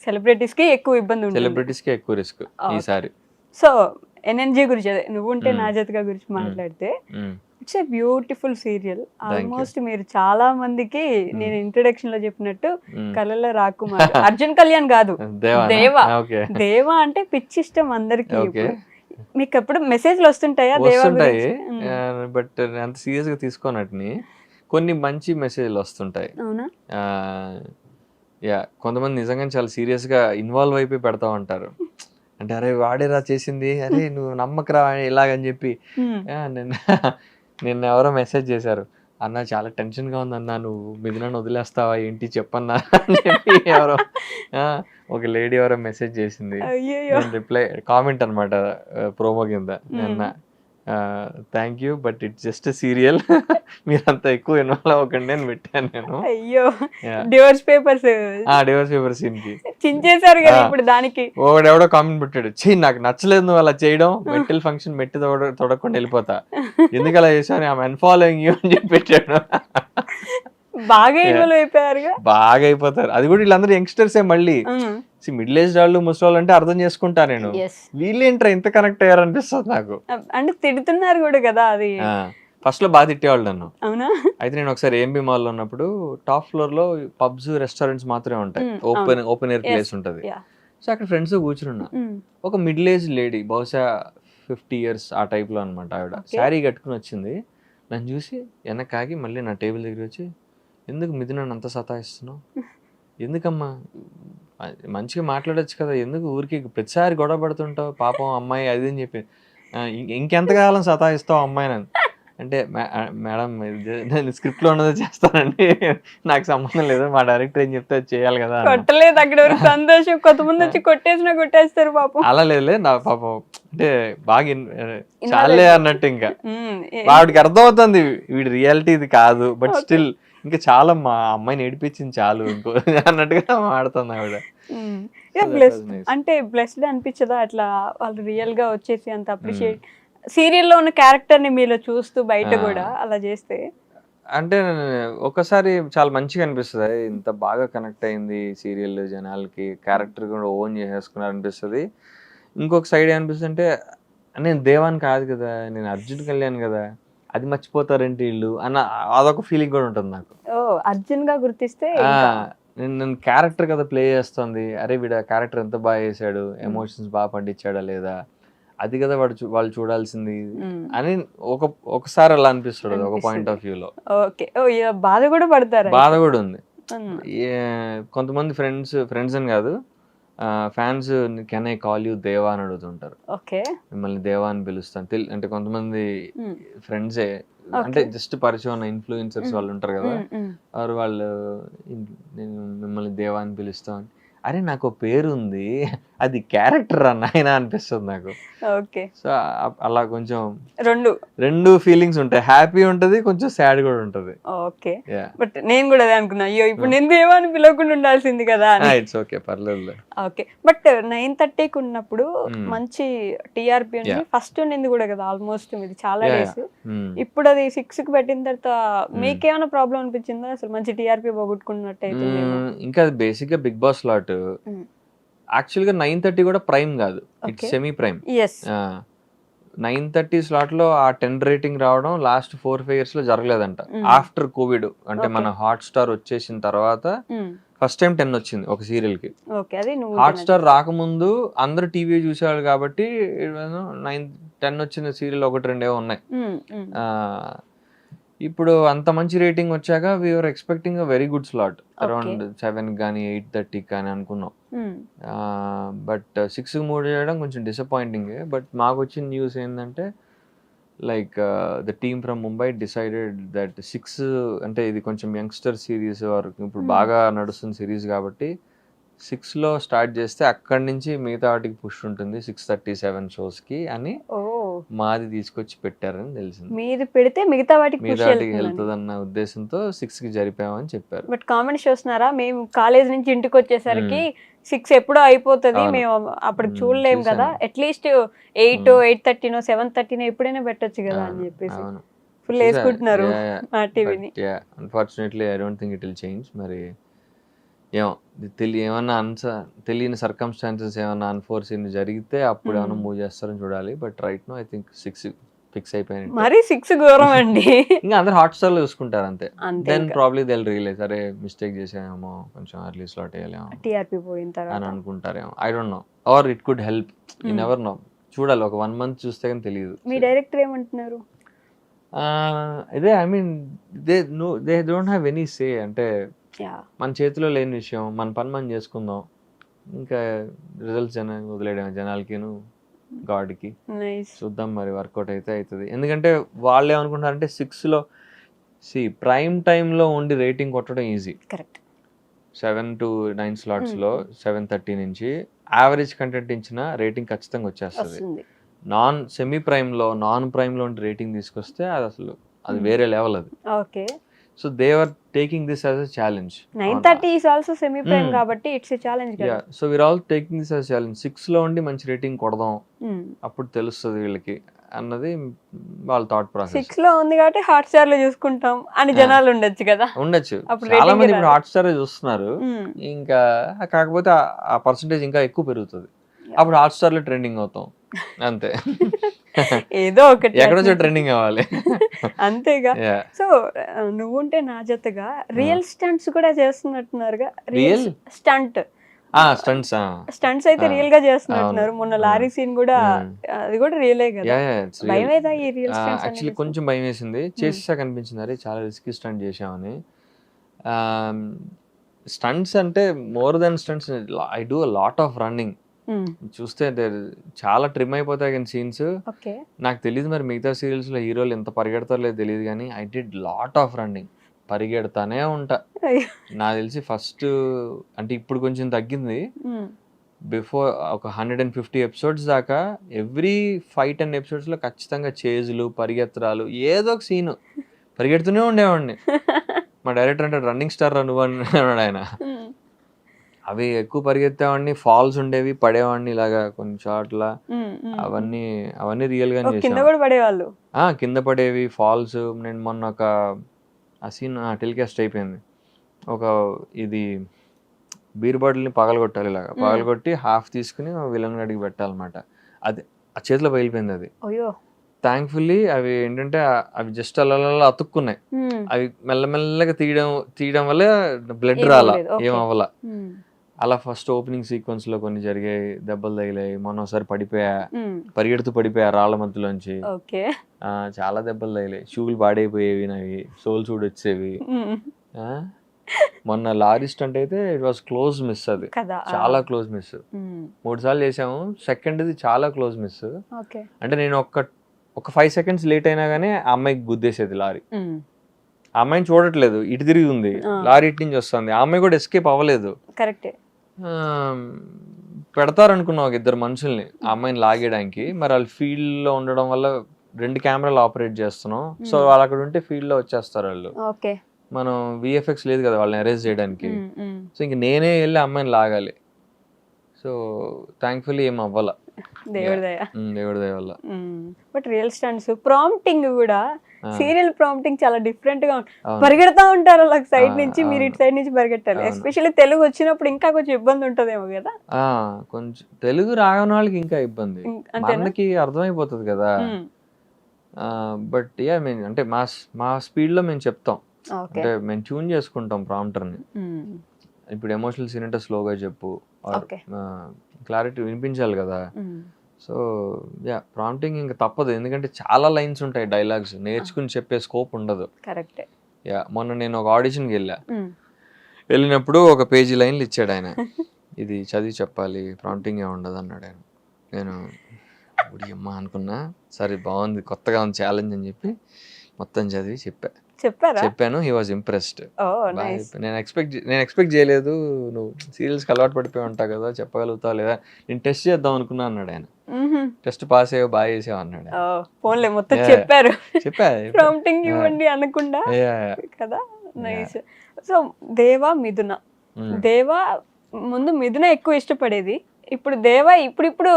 సెలబ్రిటీస్ కి ఎక్కువ ఇబ్బంది ఉంటుంది. సెలబ్రిటీస్ కి ఎక్కువ రిస్క్ ఈసారి. సో ఎన్ఎన్జీ గురించి, అదే నువ్వుంటే నా జతగా గురించి మాట్లాడితే, it's a beautiful serial. Almost మీరు చాలా మందికి నేను ఇంట్రొడక్షన్ లో చెప్పినట్టు కళల రాకుమార్, అర్జున్ కళ్యాణ్ కాదు, దేవా అంటే పిచ్చి ఇష్టం అందరికి. మీకు ఎప్పుడు మెసేజ్లు వస్తుంటాయా దేవా గురించి? బట్ అంత సీరియస్ గా తీసుకోనట్ని కొన్ని మంచి మెసేజ్లు వస్తుంటాయి. అవునా? కొంతమంది నిజంగా చాలా సీరియస్ గా ఇన్వాల్వ్ అయిపోయి పెడతా ఉంటారు. అంటే అరే వాడేరా చేసింది, అరే నువ్వు నమ్మకరా ఇలాగని చెప్పి. నిన్న ఎవరో మెసేజ్ చేశారు, అన్న చాలా టెన్షన్ గా ఉంది అన్న, నువ్వు మిథునని వదిలేస్తావా ఏంటి చెప్పన్నా అని చెప్పి ఎవరో ఒక లేడీ ఎవరో మెసేజ్ చేసింది. రిప్లై కామెంట్ అనమాట ప్రోమో కింద, నిన్న thank you but it's just serial, మీరంతా ఎక్కువ ఇన్వాల్వ్ అవ్వకండి అని పెట్టాను నేను. అయ్యో, డివోర్స్ పేపర్స్ సీన్ కి చించేశారు కదా ఇప్పుడు దానికి. ఎవడో కామెంట్ పెట్టాడు, చెయ్యి నాకు నచ్చలేదు నువ్వు అలా చేయడం, మెట్టల్ ఫంక్షన్ మెట్టి తొడకుండా వెళ్ళిపోతా, ఎందుకు అలా చేశాను, ఐఎమ్ అన్ఫాలోయింగ్ యూ అని చెప్పి పెట్టాడు. బాగా ఇన్వాల్వ్ అయిపోయారు. బాగా అయిపోతారు. అది కూడా వీళ్ళందరూ యంగ్స్టర్సే మళ్ళీ. మిడిల్ ఏజ్ వాళ్ళు ముసలి అంటే అర్థం చేసుకుంటా నేను, వీళ్ళేంట్రా ఇంత కనెక్ట్ అయ్యారు అనిపిస్తుంది నాకు. అంటే తిడుతున్నారు కూడా కదా, అది ఫస్ట్ లో బాగా తిట్టేవాళ్ళు నన్ను. అవునా? అయితే నేను ఒకసారి ఏఎంబి మాల్ లో ఉన్నప్పుడు టాప్ ఫ్లోర్ లో పబ్స్ రెస్టారెంట్స్ మాత్రమే ఉంటాయి, ఓపెన్ ఎయిర్ ప్లేస్ ఉంటది. సో అక్కడ ఫ్రెండ్స్ కూర్చున్నా, ఒక మిడిల్ ఏజ్ లేడీ, బహుశా 50 years ఆ టైప్ లో అనమాట. ఆవిడ శారీ కట్టుకుని వచ్చింది, నన్ను చూసి వెనకాగి మళ్ళీ నా టేబుల్ దగ్గర వచ్చి, ఎందుకు మిథున అంత సతాయిస్తున్నావు, ఎందుకమ్మా మంచిగా మాట్లాడొచ్చు కదా, ఎందుకు ఊరికి ప్రతిసారి గొడవ పడుతుంటావు, పాపం అమ్మాయి అది అని చెప్పి, ఇంకెంతకాలం సతాయిస్తావు అమ్మాయిని అంటే, మేడం నేను స్క్రిప్ట్ లో ఉన్నది చేస్తానండి, నాకు సంబంధం లేదు, మా డైరెక్టర్ ఏం చెప్తే అది చేయాలి కదా. కొట్టలేదు అక్కడ వరకు సంతోషం, కొంతమంది వచ్చి కొట్టేసినా కొట్టేస్తారు పాపం. అలా లేదు నా పాపం, అంటే బాగా చాలే అన్నట్టు. ఇంకా వాడికి అర్థం అవుతుంది వీడి రియాలిటీ ఇది కాదు, బట్ స్టిల్ ఇంకా చాలా మా అమ్మాయిని ఏడిపించింది చాలు ఇంకో అన్నట్టుగా మాడుతుంది ఆవిడ. అంటే బ్లెస్డ్ అనిపించదా అట్లా వాళ్ళు రియల్ గా వచ్చేసి అంత అప్రిషియేట్, సీరియల్లో ఉన్న క్యారెక్టర్ ని మీలో చూస్తూ బయట కూడా అలా చేస్తే? అంటే ఒకసారి చాలా మంచిగా అనిపిస్తుంది, ఇంత బాగా కనెక్ట్ అయింది సీరియల్ జనాలకి, క్యారెక్టర్ కూడా ఓన్ చేసేసుకున్నారు అనిపిస్తుంది. ఇంకొక సైడ్ ఏమనిపిస్తుంది అంటే, నేను దేవాన్ కాదు కదా, నేను అర్జున్ కళ్యాణ్ కదా, అది మర్చిపోతారేంటి వీళ్ళు అన్న అదొక ఫీలింగ్ కూడా ఉంటుంది నాకు. అర్జున్ గా గుర్తిస్తే నేను క్యారెక్టర్ కదా ప్లే చేస్తుంది, అరే వీడు క్యారెక్టర్ ఎంత బాగా చేశాడు, ఎమోషన్స్ బాగా పండించాడా లేదా, అది కదా వాళ్ళు చూడాల్సింది అని ఒకసారి అలా అనిపిస్తుంది ఒక పాయింట్ ఆఫ్ వ్యూలో. బాధ కూడా పడతారు, బాధ కూడా ఉంది. కొంతమంది ఫ్రెండ్స్ అని కాదు, fans can I call you దేవా అని అడుగుతుంటారు, మిమ్మల్ని దేవా అని పిలుస్తాను అంటే కొంతమంది ఫ్రెండ్సే, అంటే జస్ట్ పరిచయం ఉన్న ఇన్ఫ్లుయెన్సర్స్ వాళ్ళు ఉంటారు కదా, వాళ్ళు నేను మిమ్మల్ని దేవా అని పిలుస్తాను. అరే నాకు పేరు ఉంది, అది క్యారెక్టర్ నాయన అనిపిస్తుంది నాకు. ఓకే. సో అలా కొంచెం రెండు ఫీలింగ్స్ ఉంటాయి, హ్యాపీ ఉంటది, కొంచెం సాడ్ కూడా ఉంటది. ఓకే. బట్ నేను కూడా అదే అనుకున్నా, అయ్యో ఇప్పుడు నేను దేవా అని పిలవకుండా ఉండాల్సింది కదా అని. ఇట్స్ ఓకే, పర్లేదు. ఓకే. బట్ 9:30కి ఉన్నప్పుడు మంచి టీఆర్పీ ఉంది, ఫస్ట్ ఉండింది కూడా కదా ఆల్మోస్ట్ మీది చాలా డేస్. ఇప్పుడు అది 6కి పెట్టిన తర్వాత మీకేమైనా ప్రాబ్లం అనిపించిందా? అసలు మంచి టీఆర్పీ పోగొట్టుకున్నట్టు అయితే ఇంకా అది బేసిక్ గా బిగ్ బాస్ స్లాట్ యాక్చువల్ గా 9:30 కూడా ప్రైమ్ కాదు, ఇట్స్ సెమీ ప్రైమ్. 9:30 స్లాట్ లో ఆ 10 రేటింగ్ రావడం లాస్ట్ 4-5 years లో జరగలేదంట. ఆఫ్టర్ కోవిడ్ అంటే మన హాట్ స్టార్ వచ్చేసిన తర్వాత ఫస్ట్ టైం 10 వచ్చింది ఒక సీరియల్ కి. హాట్ స్టార్ రాకముందు అందరు టీవీ చూసేవాళ్ళు కాబట్టి 9-10 వచ్చిన సీరియల్ 1-2 ఉన్నాయి. ఇప్పుడు అంత మంచి రేటింగ్ వచ్చాక we're expecting a very good slot, around 7 కానీ 8:30 కానీ అనుకున్నాం. బట్ 6 మూవ్ చేయడం కొంచెం డిసప్పాయింటింగ్. బట్ మాకు వచ్చిన న్యూస్ ఏంటంటే like the team from Mumbai decided that 6 అంటే ఇది కొంచెం యంగ్స్టర్ సిరీస్ వరకు ఇప్పుడు బాగా నడుస్తున్న సిరీస్ కాబట్టి 6లో స్టార్ట్ చేస్తే అక్కడి నుంచి మిగతా వాటికి పుష్ ఉంటుంది 6:37 షోస్కి అని మాది తీసుకొచ్చి పెట్టారని తెలిసింది. మీరు పెడితే మిగతా వాటికి వెళ్తుంది అన్న ఉద్దేశంతో 6కి జరిపామని చెప్పారు. బట్ కామెంట్స్ చూస్తున్నారా, మేము కాలేజ్ నుంచి ఇంటికి వచ్చేసరికి 6 ఎప్పుడో అయిపోతుంది, మేము అప్పుడు చూడలేం కదా, అట్లీస్ట్ 8, 8:30, 7:30 ఎప్పుడైనా పెట్టొచ్చు కదా అని చెప్పేసి ఫుల్ వేసుకుంటున్నారు మా టీవీని. Unfortunately I don't think it will change. మరి ఏమన్నా తెలియని సర్కమ్స్టాన్సెస్ ఏమన్నా అన్ఫోర్సీన్ జరిగితే అప్పుడు ఏమన్నా మూవ్ చేస్తారని చూడాలి. But right no I think 6 fix అయిపోయింది. మరి 6 ఘోరం అండి. ఇంకా అందరు హాట్ స్టార్ లో చూసుకుంటారు అంతే. Then probably they will realize అరే మిస్టేక్ చేసామేమో, కొంచెం ఎర్లీ స్లాట్ వేయాలేమో, టీఆర్పీ పోయిన తర్వాత అని అనుకుంటారేమో. I don't know, or it could help, you never know. చూడాలి, ఒక 1 month చూస్తే కానీ తెలియదు. మీ డైరెక్టర్ ఏమంటున్నారు? ఇదే I mean they don't have any say. అంటే మన చేతిలో లేని విషయం, మన పని మనం చేసుకుందాం, ఇంకా రిజల్ట్స్ వదిలేయడం జనాలకిను గాడ్కి. చూద్దాం మరి వర్కౌట్ అయితే అవుతుంది. ఎందుకంటే వాళ్ళు ఏమనుకుంటారంటే 6లో ప్రైమ్ టైంలో ఉండి రేటింగ్ కొట్టడం ఈజీ. 7 to 9 స్లాట్స్లో 7:30 నుంచి యావరేజ్ కంటెంట్ ఇచ్చిన రేటింగ్ ఖచ్చితంగా వచ్చేస్తుంది. సెమీ ప్రైమ్లో నాన్ ప్రైమ్లో ఉండి రేటింగ్ తీసుకొస్తే అది వేరే లెవెల్ అది. Okay. So they were taking this as a challenge. 9:30 is also semi prime కాబట్టి it's a challenge కదా. Yeah, so we're all taking this as a challenge. 6లో ఉండి మంచి రేటింగ్ కొడదాం, అప్పుడు తెలుస్తుంది వీళ్ళకి అన్నది వాళ్ళ థాట్ ప్రాసెస్. 6లో ఉంది కాబట్టి హాట్ స్టార్ లో చూసుకుంటాం అని జనాలు ఉండొచ్చు కదా. ఉండొచ్చు, చాలా మంది ఇప్పుడు హాట్ స్టార్ చూస్తున్నారు. ఇంకా కాకపోతే ఆ పర్సంటేజ్ ఇంకా ఎక్కువ పెరుగుతుంది, అప్పుడు హాట్ స్టార్ లో ట్రెండింగ్ అవుతాం అంతే. ఏదో ఒకటి ఎక్కడో ట్రెండింగ్ అవ్వాలి అంతేగా. సో నువ్వుంటే నా జతగా రియల్ స్టంట్స్ కూడా చేస్తున్నట్టున్నారుగా. రియల్ స్టంట్స్ అయితే రియల్ గా చేస్తున్నట్టున్నారు. మొన్న లారీ సీన్ కూడా అది కూడా రియలే కదా. భయం ఏదా ఈ రియల్ స్టంట్స్? యాక్చువల్లీ కొంచెం భయం వేసింది, చేసేసాక అనిపించింది అరే చాలా రిస్కీ స్టంట్ చేసామని. స్టంట్స్ అంటే more than stunts, I do a lot of running. చూస్తే చాలా ట్రిమ్ అయిపోతాయి కానీ సీన్స్. నాకు తెలియదు మరి మిగతా సీరియల్స్ లో హీరోలు ఎంత పరిగెడతారో లేదు తెలియదు, కానీ I did lot of running, పరిగెడతానే ఉంటా. నాకు తెలిసి ఫస్ట్ అంటే ఇప్పుడు కొంచెం తగ్గింది, బిఫోర్ ఒక 150 ఎపిసోడ్స్ దాకా ఎవ్రీ 5-10 ఎపిసోడ్స్ లో ఖచ్చితంగా చేజులు, పరిగెత్తరాలు, ఏదో ఒక సీన్ పరిగెడుతూనే ఉండేవాడిని. మా డైరెక్టర్ అంటే రన్నింగ్ స్టార్ నువ్వు అన్నాడు ఆయన. అవి ఎక్కువ పరిగెత్తేవాడిని, ఫాల్స్ ఉండేవి, పడేవాడిని ఇలాగా కొన్ని చోట్ల. అవన్నీ రియల్ గానే పడేవాళ్ళు, కింద పడేవి, ఫాల్స్. నేను మొన్న ఒక ఆ సీన్ టెలికాస్ట్ అయిపోయింది, ఒక ఇది బీర్ బాటిల్ని పగలగొట్టాలి, ఇలాగా పగలగొట్టి హాఫ్ తీసుకుని విలన్ గడికి పెట్టాలన్నమాట. అది ఆ చేతిలో పగిలిపోయింది. అది థ్యాంక్ఫుల్లీ అవి ఏంటంటే అవి జస్ట్ అలా అతుక్కున్నాయి. అవి మెల్లమెల్లగా తీయడం వల్ల బ్లడ్ రాలా, ఏమవ్వాల. అలా ఫస్ట్ ఓపెనింగ్ సీక్వెన్స్ లో కొన్ని జరిగాయి, దెబ్బలు తగిలాయి. మొన్న ఒకసారి పరిగెడుతూ పడిపోయా రాళ్ల మధ్యలోంచి. చాలా దెబ్బలు తగిలాయి, షూలు పాడైపోయేవి, నావి సోల్ సూడ్ వచ్చేవి. మొన్న లారీ స్టంట్ అయితే ఇట్ వాస్ క్లోజ్ మిస్, అది చాలా క్లోజ్ మిస్. 3 సార్లు చేసాము, సెకండ్ది చాలా క్లోజ్ మిస్. అంటే నేను ఒక 5 seconds లేట్ అయినా గానీ ఆ అమ్మాయికి గుద్దేసేది లారీ. ఆ అమ్మాయిని చూడట్లేదు, ఇటు తిరిగి ఉంది, లారీ ఇటు నుంచి వస్తుంది, ఆ అమ్మాయి కూడా ఎస్కేప్ అవ్వలేదు. పెడతారు అనుకున్నా ఒక ఇద్దరు మనుషుల్ని ఆ అమ్మాయిని లాగేయడానికి. మరి వాళ్ళు ఫీల్డ్ లో ఉండడం వల్ల 2 కెమెరాలు ఆపరేట్ చేస్తున్నాం. సో వాళ్ళు అక్కడ ఉంటే ఫీల్డ్ లో వచ్చేస్తారు వాళ్ళు. ఓకే. మనం విఎఫ్ఎక్స్ లేదు కదా వాళ్ళని అరేంజ్ చేయడానికి. సో ఇంక నేనే వెళ్ళి అమ్మాయిని లాగాలి. సో థ్యాంక్ఫుల్లీ ఏం అవ్వాల, దేవుడి దయ. దేవుడి దయ వల్ల. బట్ రియల్ స్టంట్స్ ప్రాంప్టింగ్ కూడా సీరియల్ ప్రాంప్టింగ్ చాలా డిఫరెంట్ గా పరిగెడతా ఉంటారు అలా సైడ్ నుంచి, మీరు ఇటు సైడ్ నుంచి పరిగెట్టాలి. ఎస్పెషల్లీ తెలుగు వచ్చినప్పుడు ఇంకా కొంచెం ఇబ్బంది ఉంటదేమో కదా. కొంచెం తెలుగు రాని వాళ్ళకి ఇంకా ఇబ్బంది, మనకి అర్థమైపోతుంది కదా. బట్ యా మేము అంటే మా స్పీడ్ లో మేము చెప్తాం, అంటే మేము ట్యూన్ చేసుకుంటాం ప్రాంప్టర్ ని. ఇప్పుడు ఎమోషనల్ సీన్ అంటే స్లోగా చెప్పు, క్లారిటీ వినిపించాలి కదా. సో యా ప్రాంప్టింగ్ ఇంకా తప్పదు, ఎందుకంటే చాలా లైన్స్ ఉంటాయి, డైలాగ్స్ నేర్చుకుని చెప్పే స్కోప్ ఉండదు. కరెక్టే. యా మొన్న నేను ఒక ఆడిషన్కి వెళ్ళినప్పుడు ఒక పేజీ లైన్లు ఇచ్చాడు ఆయన, ఇది చదివి చెప్పాలి, ప్రాంప్టింగ్ ఏ ఉండదు అన్నాడు ఆయన. నేను అమ్మా అనుకున్నా, సరే బాగుంది, కొత్తగా ఉంది ఛాలెంజ్ అని చెప్పి మొత్తం చదివి చెప్పాను. He was impressed. నేను ఎక్స్పెక్ట్ చేయలేదు, నువ్వు సీరియల్స్కి అలవాటు పడిపోయి ఉంటావు కదా, చెప్పగలుగుతావు లేదా, నేను టెస్ట్ చేద్దాం అనుకున్నా అన్నాడు ఆయన. టెస్ట్ పాస్ అయ్యో బాగా చేసావు అన్నాడు. ప్రాంప్టింగ్ ఇవ్వండి అనకుండా కదా. నైస్. సో దేవా మిథున, దేవా ముందు మిథున ఎక్కువ ఇష్టపడేది, ఇప్పుడు దేవా ఇప్పుడు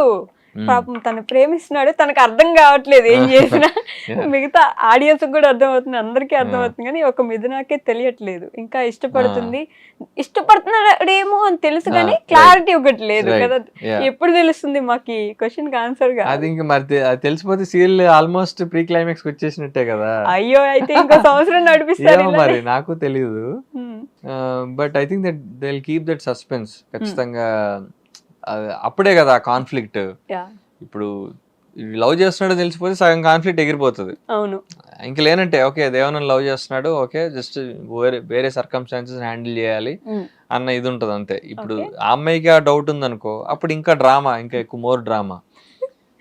పాపం తను ప్రేమిస్తున్నాడు, తనకు అర్థం కావట్లేదు ఏం చేసినా. మిగతా ఆడియన్స్ కూడా అర్థమవుతుంది, అందరికీ అర్థమవుతుంది, కానీ ఒక మిథునాకే తెలియట్లేదు. ఇంకా ఇష్టపడుతున్నాడేమో అని తెలుసు కానీ క్లారిటీ ఒకటి లేదు కదా. ఎప్పుడు తెలుస్తుంది మాకు క్వశ్చన్ కి ఆన్సర్ గా? అది ఇంకా మరి తెలిసిపోతే సీరియల్ ఆల్మోస్ట్ ప్రీ క్లైమాక్స్ వచ్చేసినట్టే కదా. అయ్యో, అయితే ఇంకో సంవత్సరం నడిపిస్తారు మరి, నాకు తెలియదు. But I think that they will keep that suspense ఖచ్చితంగా. అప్పుడే కదా కాన్ఫ్లిక్ట్. ఇప్పుడు లవ్ చేస్తున్నాడో తెలిసిపోతే సగం కాన్ఫ్లిక్ట్ ఎగిరిపోతుంది. అవును. ఇంక లేనంటే ఓకే దేవనని లవ్ చేస్తున్నాడు, ఓకే జస్ట్ వేరే సర్కమ్స్టాన్సెస్ హ్యాండిల్ చేయాలి అన్న ఇది ఉంటుంది అంతే. ఇప్పుడు ఆ అమ్మాయికి ఆ డౌట్ ఉందనుకో, అప్పుడు ఇంకా డ్రామా, ఇంకా ఎక్కువ more drama.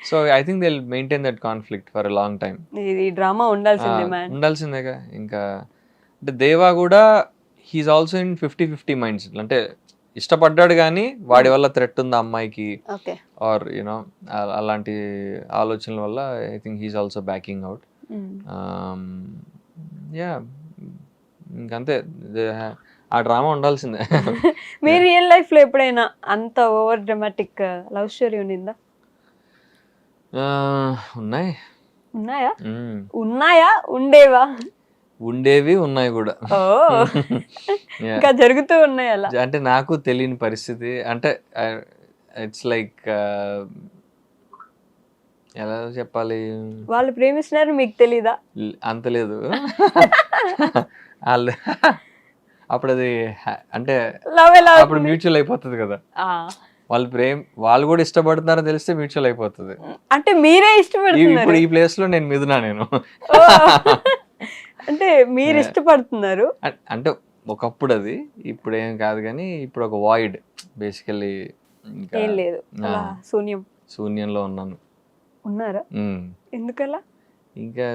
So I think they will maintain that conflict for a long time. ఈ డ్రామా ఉండాల్సిందేగా. ఇంకా అంటే దేవా కూడా హీఈస్ ఆల్సో ఇన్ 50-50 మైండ్స్. అంటే ఇష్టపడ్డాడు కానీ వాడి వల్ల థ్రెట్ ఉంది అమ్మాయికి, ఆర్ యూనో అలాంటి ఆలోచనల వల్ల I think he's also backing out. Yeah ఇంకంతే, ఆ డ్రామా ఉండాల్సిందే. మీ రియల్ లైఫ్ లో ఎప్పుడైనా అంత ఓవర్ డ్రామాటిక్ లవ్ స్టోరీ ఉండిందా? ఉన్నాయా ఉండేవా? ఉండేవి ఉన్నాయి కూడా, ఇంకా జరుగుతూ ఉన్నాయి అలా. అంటే నాకు తెలియని పరిస్థితి, అంటే ఇట్స్ లైక్ ఎలా చెప్పాలి, వాళ్ళు ప్రేమిస్తున్నారు మీకు తెలీదా? అంత లేదు. వాళ్ళు అప్పుడు అది అంటే అప్పుడు మ్యూచువల్ అయిపోతుంది కదా. వాళ్ళు కూడా ఇష్టపడుతున్నారని తెలిస్తే మ్యూచువల్ అయిపోతుంది. అంటే మీరే ఇష్టపడుతున్నారు ఇప్పుడు ఈ ప్లేస్ లో నేను మిథునా, నేను అంటే మీరు ఇష్టపడుతున్నారు అంటే ఒకప్పుడు, అది ఇప్పుడు ఏం కాదు కానీ ఇప్పుడు ఒక వాయిడ్ బేసికల్లీ. ఇంకా ఏం లేదు, శూన్యంలో ఉన్నారా? ఎందుకలా? ఇంకా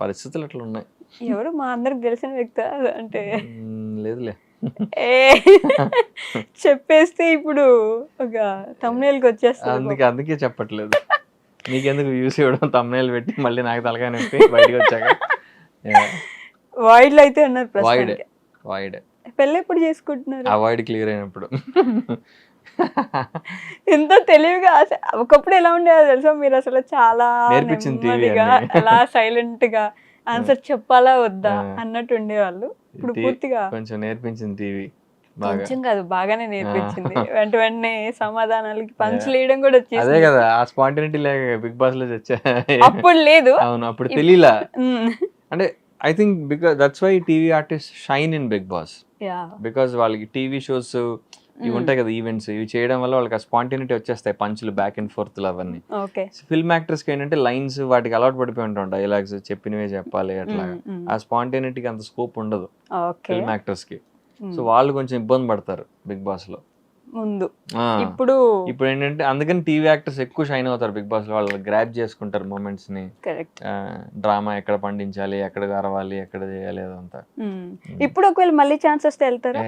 పరిస్థితులు అట్లా ఉన్నాయి. ఎవరు మా అందరికి తెలిసిన వ్యక్తి అంటే? లేదులే, చెప్పేస్తే ఇప్పుడు ఒక thumbnail కి వచ్చేస్తుంది. అందుకే చెప్పట్లేదు. నీకెందుకు వ్యూస్ ఇవ్వడం, thumbnail పెట్టి మళ్ళీ నాకు తలకాయ నొప్పి బయటకు వచ్చాక. వాయిడ్ లో అయితే ఉన్నారు. వాయిడ్ పెళ్ళి ఎప్పుడు చేసుకుంటున్నారు? ఆ వాయిడ్ క్లియర్ అయినప్పుడు. ఎంతో తెలివిగా. ఒకప్పుడు ఎలా ఉండేదో తెలుసా, మీరు అసలు చాలా నెమ్మదిగా అలా సైలెంట్ గా ఆన్సర్ చెప్పాలా వద్దా అన్నట్టు ఉండేవాళ్ళు. ఇప్పుడు పూర్తిగా కొంచెం నేర్పించింది టీవీ. కొంచెం కాదు, బాగానే నేర్పించింది. వెంటనే సమాధానాలకి పంచులు వేయడం కూడా వచ్చేసి. అదే కదా ఆ స్పాంటినిటీ లేక బిగ్ బాస్ లో వచ్చా. అప్పుడు లేదు. అవును, అప్పుడు తెలియలా. అంటే I think because that's why TV artist shine in Bigg Boss. Because వాళ్ళకి టీవీ షోస్ ఇవి ఉంటాయి కదా, ఈవెంట్స్, ఇవి చేయడం వల్ల వాళ్ళకి ఆ స్పాంటినిటీ వచ్చేస్తాయి, పంచులు బ్యాక్ అండ్ ఫోర్త్ అవన్నీ. ఫిల్మ్ యాక్టర్స్ కి ఏంటంటే లైన్స్ వాటికి అలవాటు పడిపోయి ఉంటాం, డైలాగ్స్ చెప్పినవే చెప్పాలి అట్లా. ఆ స్పాంటినిటీకి అంత స్కోప్ ఉండదు ఫిల్మ్ యాక్టర్స్ కి. సో వాళ్ళు కొంచెం ఇబ్బంది పడతారు బిగ్ బాస్ లో ముందు. ఇప్పుడు ఏంటంటే అందుకని టీవీ యాక్టర్స్ ఎక్కువ షైన్ అవుతారు బిగ్ బాస్ లో. వాళ్ళు గ్రాప్ చేసుకుంటారు మూమెంట్స్ ని, డ్రామా ఎక్కడ పండించాలి, ఎక్కడ గరవాలి, ఎక్కడ చేయాలి అదంతా. ఇప్పుడు ఒకవేళ మళ్ళీ ఛాన్స్ వస్తే వెళ్తారా?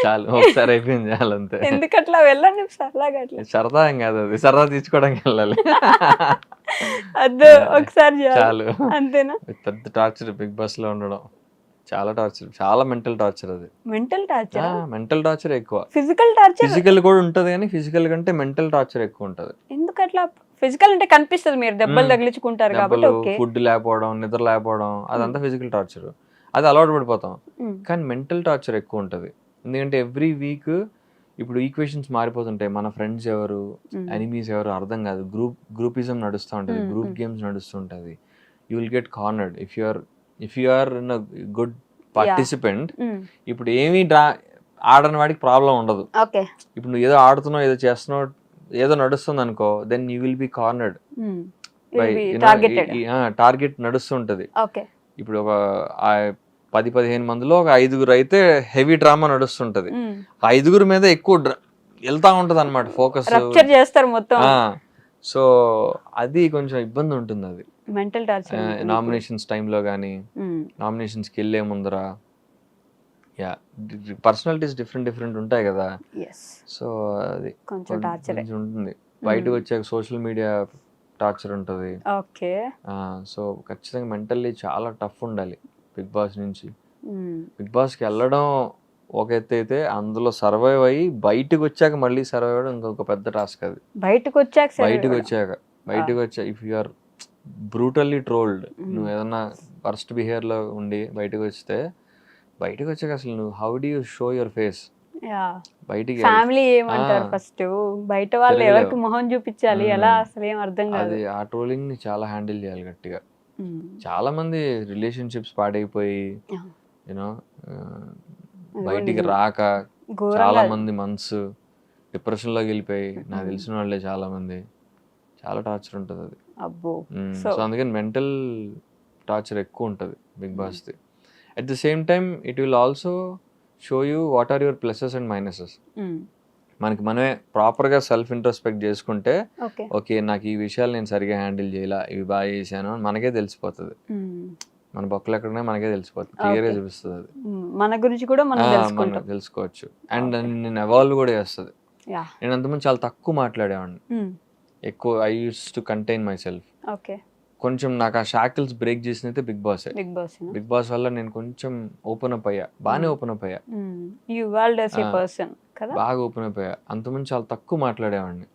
చాలు ఒకసారి అయిపోయింది చాలు అంతే. ఎందుకు అట్లా వెళ్ళండి సరదాగా అట్లా. సరదా ఏం కాదు, అది సరదా తీసుకోవడానికి వెళ్ళాలి. అద్దు ఒకసారి చాలు. అంతేనా? పెద్ద టార్చర్ బిగ్ బాస్ లో ఉండడం, చాలా టార్చర్, చాలా మెంటల్ టార్చర్ అది. మెంటల్ టార్చర్, మెంటల్ టార్చర్ ఎక్కువ. ఫిజికల్ టార్చర్, ఫిజికల్ కూడా ఉంటది కానీ ఫిజికల్ కంటే మెంటల్ టార్చర్ ఎక్కువ ఉంటది. ఎందుకు అట్లా? ఫిజికల్ అంటే కనిపిస్తుంది, మీరు దెబ్బలు తగిలించుకుంటారు కాబట్టి ఓకే. ఫుడ్ లేకపోవడం, నిద్ర లేకపోవడం, అదంతా ఫిజికల్ టార్చర్, అది అలవాటు పడిపోతాం. కానీ మెంటల్ టార్చర్ ఎక్కువ ఉంటది. ఎందుకంటే ఎవ్రీ వీక్ ఇప్పుడు ఈక్వేషన్స్ మారిపోతుంటాయి. మన ఫ్రెండ్స్ ఎవరు, ఎనిమీస్ ఎవరు అర్థం కాదు. గ్రూపిజం నడుస్తూ ఉంటది, గ్రూప్ గేమ్స్ నడుస్తుంటది. You will get cornered if you are in a good participant. ఇప్పుడు ఏమీ ఆడని వాడికి ప్రాబ్లం ఉండదు. ఇప్పుడు నువ్వు ఏదో ఆడుతున్నావు, ఏదో చేస్తున్నావు, ఏదో నడుస్తుంది అనుకో, then you will be cornered by target నడుస్తుంటది. ఇప్పుడు ఒక 10-15 మందిలో ఒక 5గురు అయితే హెవీ డ్రామా నడుస్తుంటది. 5గురు మీద ఎక్కువ వెళ్తా ఉంటది అనమాట ఫోకస్ చేస్తారు మొత్తం. సో అది కొంచెం ఇబ్బంది ఉంటుంది. అది మెంటల్ టార్చర్. నామినేషన్స్ టైంలో కానీ, నామినేషన్స్కి వెళ్ళే ముందర పర్సనాలిటీస్ డిఫరెంట్ ఉంటాయి కదా. సో అది కొంచెం ఉంటుంది. బయటకు వచ్చాక సోషల్ మీడియా టార్చర్ ఉంటుంది. సో ఖచ్చితంగా మెంటల్లీ చాలా టఫ్ ఉండాలి బిగ్ బాస్ నుంచి. బిగ్ బాస్కి వెళ్ళడం ఒక ఎత్తు అయితే, అందులో సర్వైవ్ అయ్యి బయటకు వచ్చాక మళ్ళీ సర్వైవ్ అవ్వడం ఇంకొక పెద్ద టాస్క్. అది బయటకు వచ్చాక if you are brutally trolled, నువ్వు ఏదన్నా వర్స్ట్ బిహేవియర్ లో ఉండి బయటకు వచ్చాక అసలు నువ్వు how do you show your face బయటికి? ఫ్యామిలీ ఏమంటారు ఫస్ట్, బయట వాళ్ళు ఎవరికి మొహం చూపించాలి, ఎలా అసలు ఏం అర్థం కాదు. అది ఆ ట్రోలింగ్ ని చాలా హ్యాండిల్ చేయాలి గట్టిగా. చాలా మంది రిలేషన్షిప్స్ పాడైపోయి యూనో బయటికి రాక చాలా మంది మంత్స్ డిప్రెషన్ లోకి వెళ్ళిపోయి, నాకు తెలిసిన వాళ్ళే చాలా మంది. చాలా టార్చర్ ఉంటుంది అది. సో అందుకని మెంటల్ టార్చర్ ఎక్కువ ఉంటుంది బిగ్ బాస్ ది. At the same time it will also show you what are your pluses and minuses. మనకి మనమే ప్రాపర్గా సెల్ఫ్ ఇంట్రోస్పెక్ట్ చేసుకుంటే, ఓకే నాకు ఈ విషయాలు నేను సరిగా హ్యాండిల్ చేయాల, ఇవి బాగా చేశాను అని మనకే తెలిసిపోతుంది. మన బొక్కలు ఎక్కడనే మనకే తెలిసిపోతుంది, క్లియర్గా చూపిస్తుంది. అది మన గురించి కూడా మనం తెలుసుకోవచ్చు. అండ్ నేను ఎవాల్వ్ కూడా చేస్తుంది. నేను అంతకుముందు చాలా తక్కువ మాట్లాడేవాడిని, ఎక్కువ I use to contain my self. కొంచెం నాకు ఆ షాకిల్స్ బ్రేక్ చేసినైతే బిగ్ బాస్ వల్ల నేను కొంచెం ఓపెన్ అప్ అయ్యా, బాగానే ఓపెన్ అప్ అయ్యా, బాగా ఓపెన్ అప్ అయ్యా. అంతకుముందు చాలా తక్కువ మాట్లాడేవాడిని.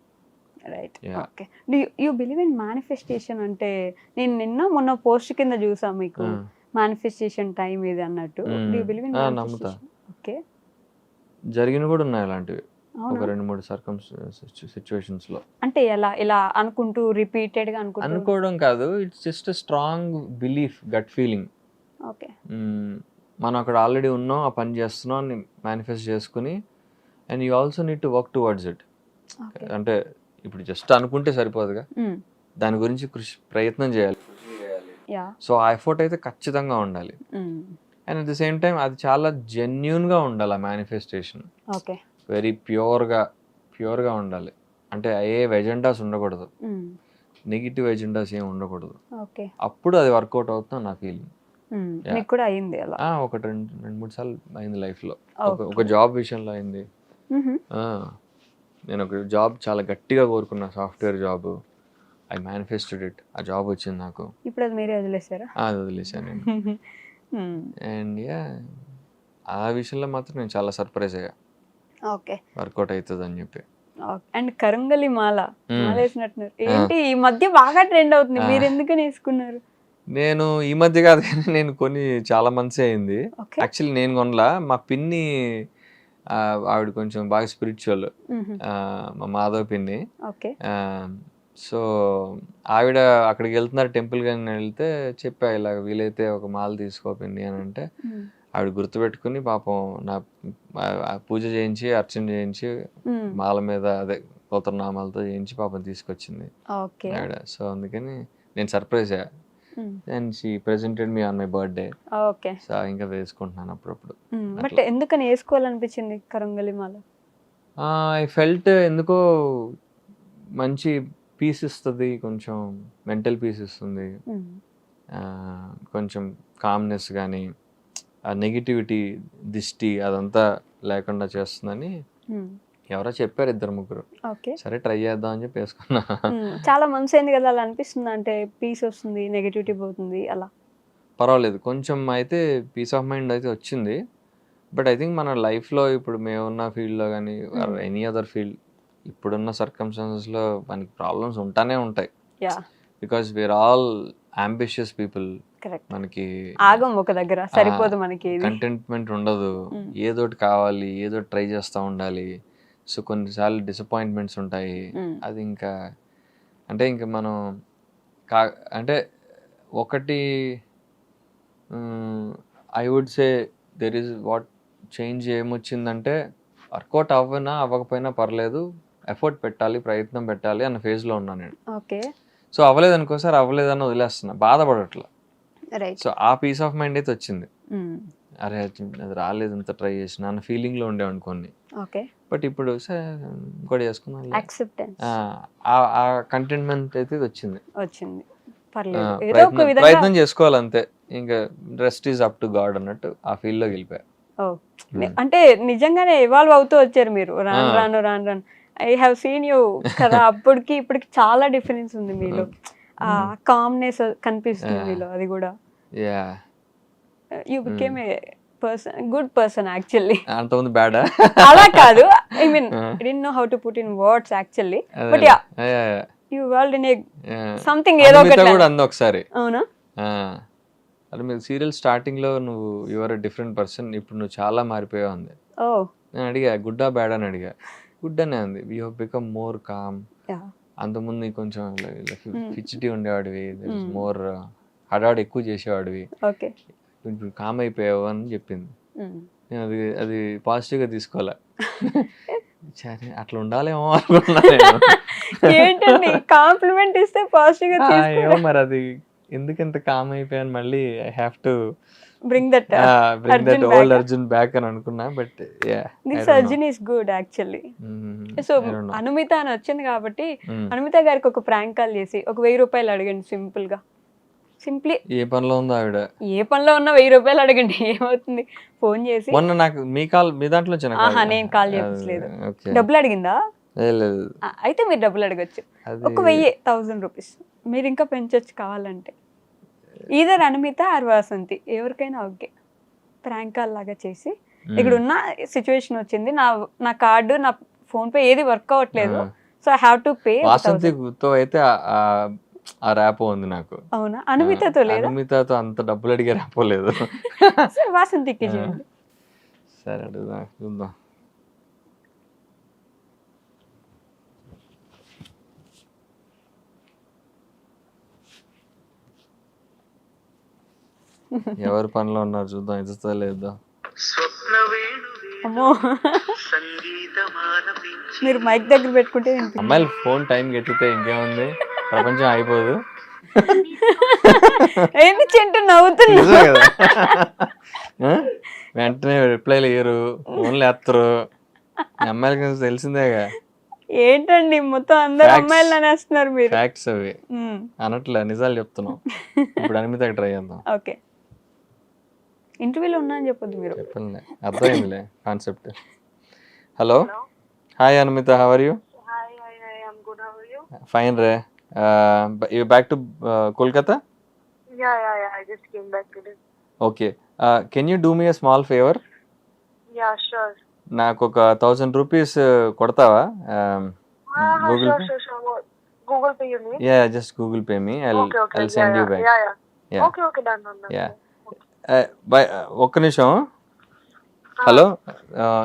You believe in manifestation? అంటే నేను నిన్న మొన్న పోస్ట్ కింద చూసా మీకు, మేనిఫెస్టేషన్ టైం ఇది అన్నట్టు. నమ్ముతా. జరిగిన కూడా ఉన్నాయి అలాంటివి ఒక 2-3 సిచ్యువేషన్స్ లో. అంటే ఎలా ఇలా అనుకుంటూ రిపీటెడ్ గా అనుకోవడం కాదు, it's just strong belief, gut feeling. మనం అక్కడ ఆల్రెడీ ఉన్నాం, ఆ పని చేస్తున్నాం అని మేనిఫెస్ట్ చేసుకుని, and you also need to work towards it. అంటే ఇప్పుడు జస్ట్ అనుకుంటే సరిపోదుగా, దాని గురించి ప్రయత్నం చేయాలి. సో ఆ ఎఫర్ట్ అయితే ఖచ్చితంగా ఉండాలి. And at the same time అది చాలా జెన్యూన్ గా ఉండాలి ఆ మేనిఫెస్టేషన్. వెరీ ప్యూర్గా ఉండాలి. అంటే ఏ ఎజెండాస్ ఉండకూడదు, నెగిటివ్ ఎజెండాస్ ఏమి ఉండకూడదు. అప్పుడు అది వర్కౌట్ అవుతుంది నా ఫీలింగ్. ఒకటి 2-3 సార్లు అయింది లైఫ్ లో. ఒక జాబ్ విషయంలో అయింది. నేను ఒక జాబ్ చాలా గట్టిగా కోరుకున్నా, software job. I manifested it, ఆ జాబ్ వచ్చింది నాకు. ఇప్పుడు అది మీరే వదిలేసారా? అది వదిలేసాను నేను. అండ్ ఆ విషయంలో మాత్రం నేను చాలా సర్ప్రైజ్ అయ్యా, వర్కౌట్ అవుతుంది అని చెప్పి. అండ్ కరంగలి మాల వేసినట్టున్నారు ఏంటి? ఈ మధ్య బాగా ట్రెండ్ అవుతుంది, మీరు ఎందుకని వేసుకున్నారు? నేను ఈ మధ్య కాదు కానీ నేను కొని చాలా మంత్స్ అయింది. యాక్చువల్లీ నేను కొనలా, మా పిన్ని, ఆవిడ కొంచెం బాగా స్పిరిచువల్, మా మాధవ్ పిన్ని. సో ఆవిడ అక్కడికి వెళ్తున్నారు టెంపుల్ గా వెళ్తే చెప్పా, ఇలా వీలైతే ఒక మాల తీసుకో పిన్ని అని అంటే, ఆవిడ గుర్తుపెట్టుకుని పాపం నా పూజ చేయించి, అర్చన చేయించి, మాల మీద అదే గోత్రనామాలతో చేయించి పాపం తీసుకొచ్చింది ఆవిడ. సో అందుకని నేను సర్ప్రైజ్ అయ్యా. And she presented me on my birthday. So ఇంకా వేసుకుంటున్నాను అప్పుడప్పుడు. బట్ ఎందుకని వేసుకోవాలనిపించింది కరంగలి మాల? ఐ ఫెల్ట్ ఎందుకో మంచి పీస్ ఇస్తుంది, కొంచెం మెంటల్ పీస్ ఇస్తుంది, కొంచెం కామ్నెస్ కానీ ఆ నెగిటివిటీ, దిష్టి అదంతా లేకుండా చేస్తుందని ఎవరో చెప్పారు 2-3. ఓకే. సరే ట్రై చేద్దాం అని చెప్పి వేసుకున్నా. చాలా మంత్స్ అయింది కదా, అలా అనిపిస్తుంది అంటే పీస్ వస్తుంది, నెగిటివిటీ పోతుంది అలా? పర్వాలేదు, కొంచెం అయితే పీస్ ఆఫ్ మైండ్ అయితే వచ్చింది. బట్ ఐ థింక్ మన లైఫ్లో ఇప్పుడు మేమున్న ఫీల్డ్లో కానీ ఎనీ అదర్ ఫీల్డ్ ఇప్పుడున్న సర్కమ్స్టాన్సెస్లో మనకి ప్రాబ్లమ్స్ ఉంటానే ఉంటాయి. Yeah, because we're all ambitious people. Correct. మనకి ఆగం ఒక దగ్గర, సరిపోదు మనకి ఏది. కంటెంట్మెంట్ ఉండదు, ఏదోటి కావాలి, ఏదో ట్రై చేస్తూ ఉండాలి. సో కొన్నిసార్లు డిసప్పాయింట్మెంట్స్ ఉంటాయి. అది ఇంకా అంటే ఇంకా మనం అంటే ఒకటి I would say there is what change ఏమొచ్చిందంటే వర్కౌట్ అవ్వకపోయినా పర్లేదు, ఎఫర్ట్ పెట్టాలి, ప్రయత్నం పెట్టాలి అన్న ఫేజ్లో ఉన్నాను నేను. ఓకే. సో అవ్వలేదు అనుకోసారి అవ్వలేదని వదిలేస్తున్నా, బాధపడట్లా. రైట్. సో ఆ పీస్ ఆఫ్ మైండ్ అయితే వచ్చింది. అరే అది రాలేదు, ఇంత ట్రై చేసిన అన్న ఫీలింగ్లో ఉండేవాడిని. ఓకే. బట్ ఇప్పుడు సరే ఇంకోటి చేసుకున్నాను, యాక్సెప్టెన్స్, ఆ కంటెంట్మెంట్ అయితే వచ్చింది. పర్లేదు, ఏదో ఒక విధంగా ప్రయత్నం చేసుకోవాలి అంతే, ఇంకా rest is up to God అన్నట్టు ఆ ఫీల్డ్ లోకి వెళ్ళిపోయా. అంటే నిజంగానే ఎవాల్వ్ అవుతూ వచ్చారు మీరు రాను రాను రాను రాను. ఐ హావ్ సీన్ యూ కదా, అప్పటికి ఇప్పటికి చాలా డిఫరెన్స్ ఉంది మీలో. ఆ కామ్నెస్ కనిపిస్తుంది మీలో, అది కూడా. Yeah, you became a person, good person actually. అంతకుముందు బ్యాడా అలా కాదు, I mean I didn't know how to put in words actually, but yeah you walled in a something, ఏదో ఒకటి కూడా అంది ఒకసారి. అవునా? అది మీరు సీరియల్ స్టార్టింగ్ లో నువ్వు యువర్ డిఫరెంట్ పర్సన్, ఇప్పుడు నువ్వు చాలా మారిపోయావు అంది. నేను అడిగా గుడ్డా బ్యాడ్ అని అడిగా, గుడ్ అనే అంది. You have become more calm. అంతకుముందు నీకు కొంచెం ఫిచ్చిటీ ఉండేవాడివి, మోర్ హడాడు ఎక్కువ చేసేవాడివి, ఇప్పుడు కామ్ అయిపోయావు అని చెప్పింది. నేను అది పాజిటివ్ గా తీసుకోవాలా, అట్లా ఉండాలేమో అనుకున్నా. ఏంటండి కాంప్లిమెంట్ ఇస్తే పాజిటివ్ గా తీసుకోవాలి, మరి అది ఎందుకు ఇంత కామ్ అయిపోయాను, మళ్ళీ I have to bring that old Arjun back అని అనుకున్నా. But this Arjun is good actually. So Anumita అని వచ్చింది కాబట్టి అనుమిత గారికి ఒక ప్రాంక్ కాల్ చేసి ఒక 1000 రూపాయలు అడగండి, సింప్లీ. ఏ పనిలో ఉందో ఆవిడ, ఏ పనిలో ఉన్నా 1000 రూపాయలు అడగండి, ఏమవుతుంది? ఫోన్ చేసి. మొన్న నాకు మీ దాంట్లో నేను కాల్ చేయలేదు, డబ్బులు అడిగిందా? అయితే మీరు డబ్బులు అడగచ్చు, ఒక 1000 రూపీస్ మీరు ఇంకా పెంచొచ్చు కావాలంటే. ఈధర్ అనుమిత ఆర్ వాసంతి, ఎవరికైనా ఓకే. ప్రాంక్ కాల్ లాగా చేసి, ఇక్కడ ఉన్న సిచ్యువేషన్ వచ్చింది, నా కార్డు నా ఫోన్ పే ఏది వర్క్ అవ్వట్లేదు, so I have to pay. వాసంతితో అయితే ఆ ర్యాపో ఉంది నాకు. అవునా? అనుమితతో లేదు? అనుమితతో అంత డబ్బులు అడిగే ర్యాపో లేదు. వాసంతికి చేయండి. సరే అడుగుదా, చూద్దాం. ఎవరు పనిలో ఉన్నారు చూద్దాం, ఇస్తా లేదా. అమ్మో, మీరు మైక్ దగ్గర పెట్టుకుంటే అమ్మాయిలు ఫోన్ టైంకి ఎత్తితే ఇంకేముంది, ప్రపంచం అయిపోదు. ఏంటి చింటూ నవ్వుతున్నా కదా, వెంటనే రిప్లైలు ఇయ్యరు, ఫోన్లు ఎత్తరు. అమ్మాయిలకి తెలిసిందేగా. ఏంటండి మొత్తం అందరు అమ్మాయిలు అనేస్తున్నారు మీరు. ఫ్యాక్ట్స్ అవి అనట్లే, నిజాలు చెప్తున్నాం. ఇప్పుడు అనిమితకి ట్రై చేద్దాం. ఓకే, ఇంటర్వ్యూలో ఉన్నా అని చెప్పొద్దు మీరు. చెప్పండి, అర్థమైందిలే concept. Hello, hi Animita, how are you? Fine రే. You back to Kolkata? Yeah, I just came back today. Okay. Can you do me a small favor? Yeah, sure. నాకు ఒక 1000 రూపీస్ కొడతావా? Google Pay? Sure. Google Pay you mean? Yeah, just Google Pay me. I'll send you back. Yeah. Okay, done. Yeah. ఒక్క నిమిషం. Hello,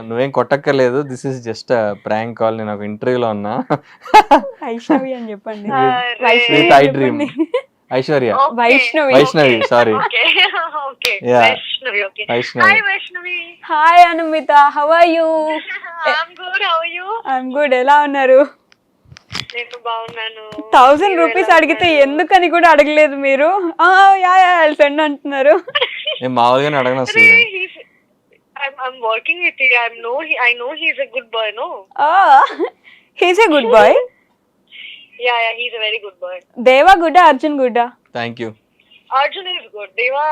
నువ్వేం కొట్టక్కర్లేదు, this is just prank call. నేను ఒక ఇంటర్వ్యూలో ఉన్నా. వైష్ణవి అని చెప్పండి. I dream. Aishwarya, Vaishnavi, sorry. Vaishnavi. Hi Anumita, how are you? I'm good. ఎలా ఉన్నారు? 1000 రూపీస్ అడిగితే ఎందుకని కూడా అడగలేదు మీరు. సెండ్ అంటున్నారు. మామూలుగానే అడగను అసలు. I'm working with you. I know he's a good boy, no? He's a good boy. Yeah, he's a very good boy. Deva good, Arjun good? Thank you. Arjun is good. Deva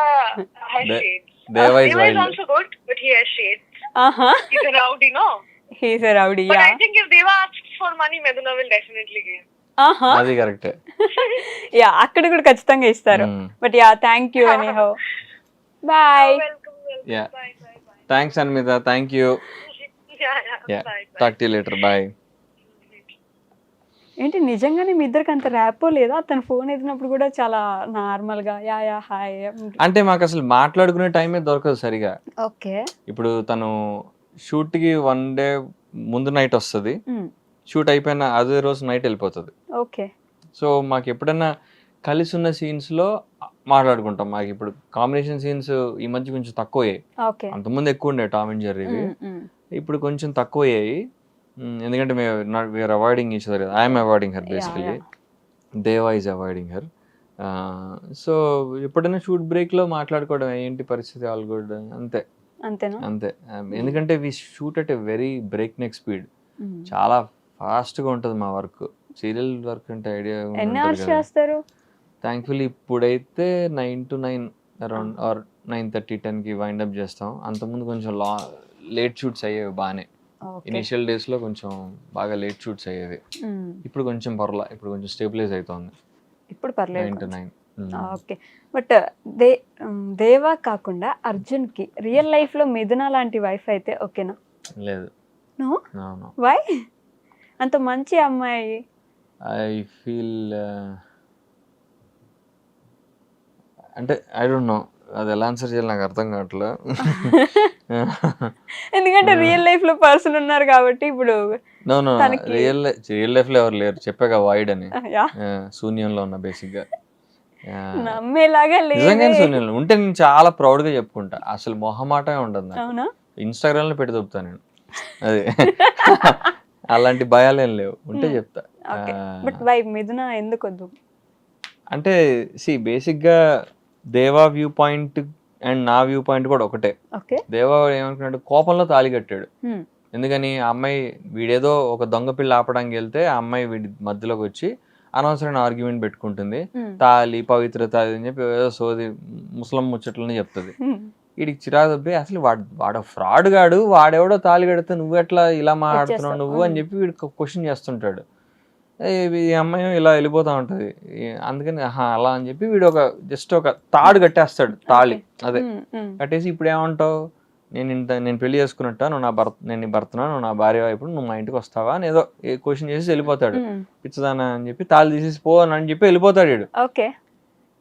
has shades. Deva is Deva is wild. also good, but he has shades. ఆహా, He's a rowdy, no? He's a rowdy. But yeah, I think if Deva asks for money, Meduna will definitely give. ఆహా, అది కరెక్టే. Yeah, అక్కడ కూడా ఖచ్చితంగా ఇస్తారు. But yeah, thank you anyhow, bye. Welcome, welcome. Yeah. Bye, bye, bye. Thanks Anmita, thank you. Yeah. Bye, bye. Talk to later, bye. ఏంటి నిజంగానే మీ ఇద్దరికి అంత ర్యాపో లేదా? అతను ఫోన్ ఎత్తినప్పుడు కూడా చాలా నార్మల్ గా యా యా హాయ్. అంటే మాకు అసలు మాట్లాడుకునే టైమే దొరకదు సరిగా. ఓకే. ఇప్పుడు తను షూట్ కి 1 డే ముందు నైట్ వస్తుంది, షూట్ అయిపోయిన అదే రోజు నైట్ వెళ్ళిపోతుంది. ఓకే. సో మాకు ఎప్పుడైనా కలిసి ఉన్న సీన్స్ లో మాట్లాడుకుంటాం. మాకు ఇప్పుడు కాంబినేషన్ సీన్స్ ఈ మధ్య కొంచెం తక్కువయ్యాయి. ఓకే. అంతకుముందు ఎక్కువ ఉండే టామ్ అండ్ జెర్రీవి, ఇప్పుడు కొంచెం తక్కువయ్యాయి. ఎందుకంటే we're avoiding each other. I'm avoiding her basically, Deva is avoiding her. So ఎప్పుడైనా షూట్ బ్రేక్ లో మాట్లాడుకోవడం, ఏంటి పరిస్థితి, ఆల్ గుడ్, అంతే అంతేనా? అంతే. ఎందుకంటే we shoot at a very break neck speed, చాలా ఫాస్ట్ గా ఉంటుంది మా వర్క్. సీరియల్ వర్క్ అంటే ఐడియా ఎన్ని అవర్స్ చేస్తారు? థ్యాంక్ఫుల్లీ ఇప్పుడైతే 9 to 9 అరౌండ్, ఆర్ 9:30, 10 కి వైండ్ అప్ చేస్తాం. అంతకుముందు కొంచెం లేట్ షూట్స్ అయ్యేవి బాగానే. ఇనిషియల్ డేస్ లో కొంచెం బాగా లేట్ షూట్స్ అయ్యేవి. ఇప్పుడు కొంచెం పర్లా, ఇప్పుడు కొంచెం స్టేబిలైజ్ అవుతుంది. ఇప్పుడు పర్లేదు. 9 to 9. ఓకే. బట్ దేవా కాకుండా అర్జున్ కి రియల్ లైఫ్ లో మిథున లాంటి వైఫ్ అయితే ఓకేనా? లేదు. నో. నో. వై? అంత మంచి అమ్మాయి. ఐ ఫీల్ అంటే ఐ డోంట్ నో, అది ఎలా ఆన్సర్ చేయాలి నాకు అర్థం కావట్లేదు. ఎందుకంటే రియల్ లైఫ్ లో పర్సన్ ఉన్నారు కాబట్టి. ఇప్పుడు నో నో, రియల్ లైఫ్ లో ఎవరు లేరు, చెప్పాక వాయిడ్ అని. శూన్యంలో ఉన్నా బేసిక్ గా. నమ్మేలాగా లేదు. నిజంగానే శూన్యంలో ఉంటే నేను చాలా ప్రౌడ్ గా చెప్పుకుంటా. అసలు మొహమాటమే ఉండదు నాకు. అవునా? ఇన్స్టాగ్రామ్ లో పెట్టి దొబ్బుతా నేను. అది అలాంటి భయాలు ఏం లేవు, ఉంటే చెప్తా. బట్ వై మిథున ఎందుకు వద్దు? అంటే బేసిక్ గా దేవా వ్యూ పాయింట్ అండ్ నా వ్యూ పాయింట్ కూడా ఒకటే. దేవా ఏమనుకున్నాడు, కోపంలో తాళి కట్టాడు. ఎందుకని, ఆ అమ్మాయి వీడేదో ఒక దొంగ పిల్ల ఆపడానికి వెళ్తే ఆ అమ్మాయి వీడి మధ్యలోకి వచ్చి అనవసరమైన ఆర్గ్యుమెంట్ పెట్టుకుంటుంది. తాళి పవిత్రత అని చెప్పి ఏదో సోది ముస్లిం ముచ్చట్లని చెప్తుంది. వీడికి చిరాకు దొబ్బి, అసలు వాడు ఫ్రాడ్ గాడు, వాడెవడో తాళి కడితే నువ్వు ఎట్లా ఇలా మాట్లాడుతున్నావు నువ్వు అని చెప్పి వీడు క్వశ్చన్ చేస్తుంటాడు. ఈ అమ్మాయి ఇలా వెళ్ళిపోతా ఉంటది. అందుకని అలా అని చెప్పి వీడు జస్ట్ ఒక తాడు కట్టేస్తాడు, తాళి. అదే కట్టేసి, ఇప్పుడు ఏమంటావు, నేను పెళ్లి చేసుకున్నట్ట, నేను నీ భర్తనా, నువ్వు నా భార్య, ఇప్పుడు నువ్వు మా ఇంటికి వస్తావా అని ఏదో క్వశ్చన్ చేసి వెళ్ళిపోతాడు. పిచ్చదానా అని చెప్పి తాళి తీసేసి పో అని చెప్పి వెళ్ళిపోతాడు వీడు.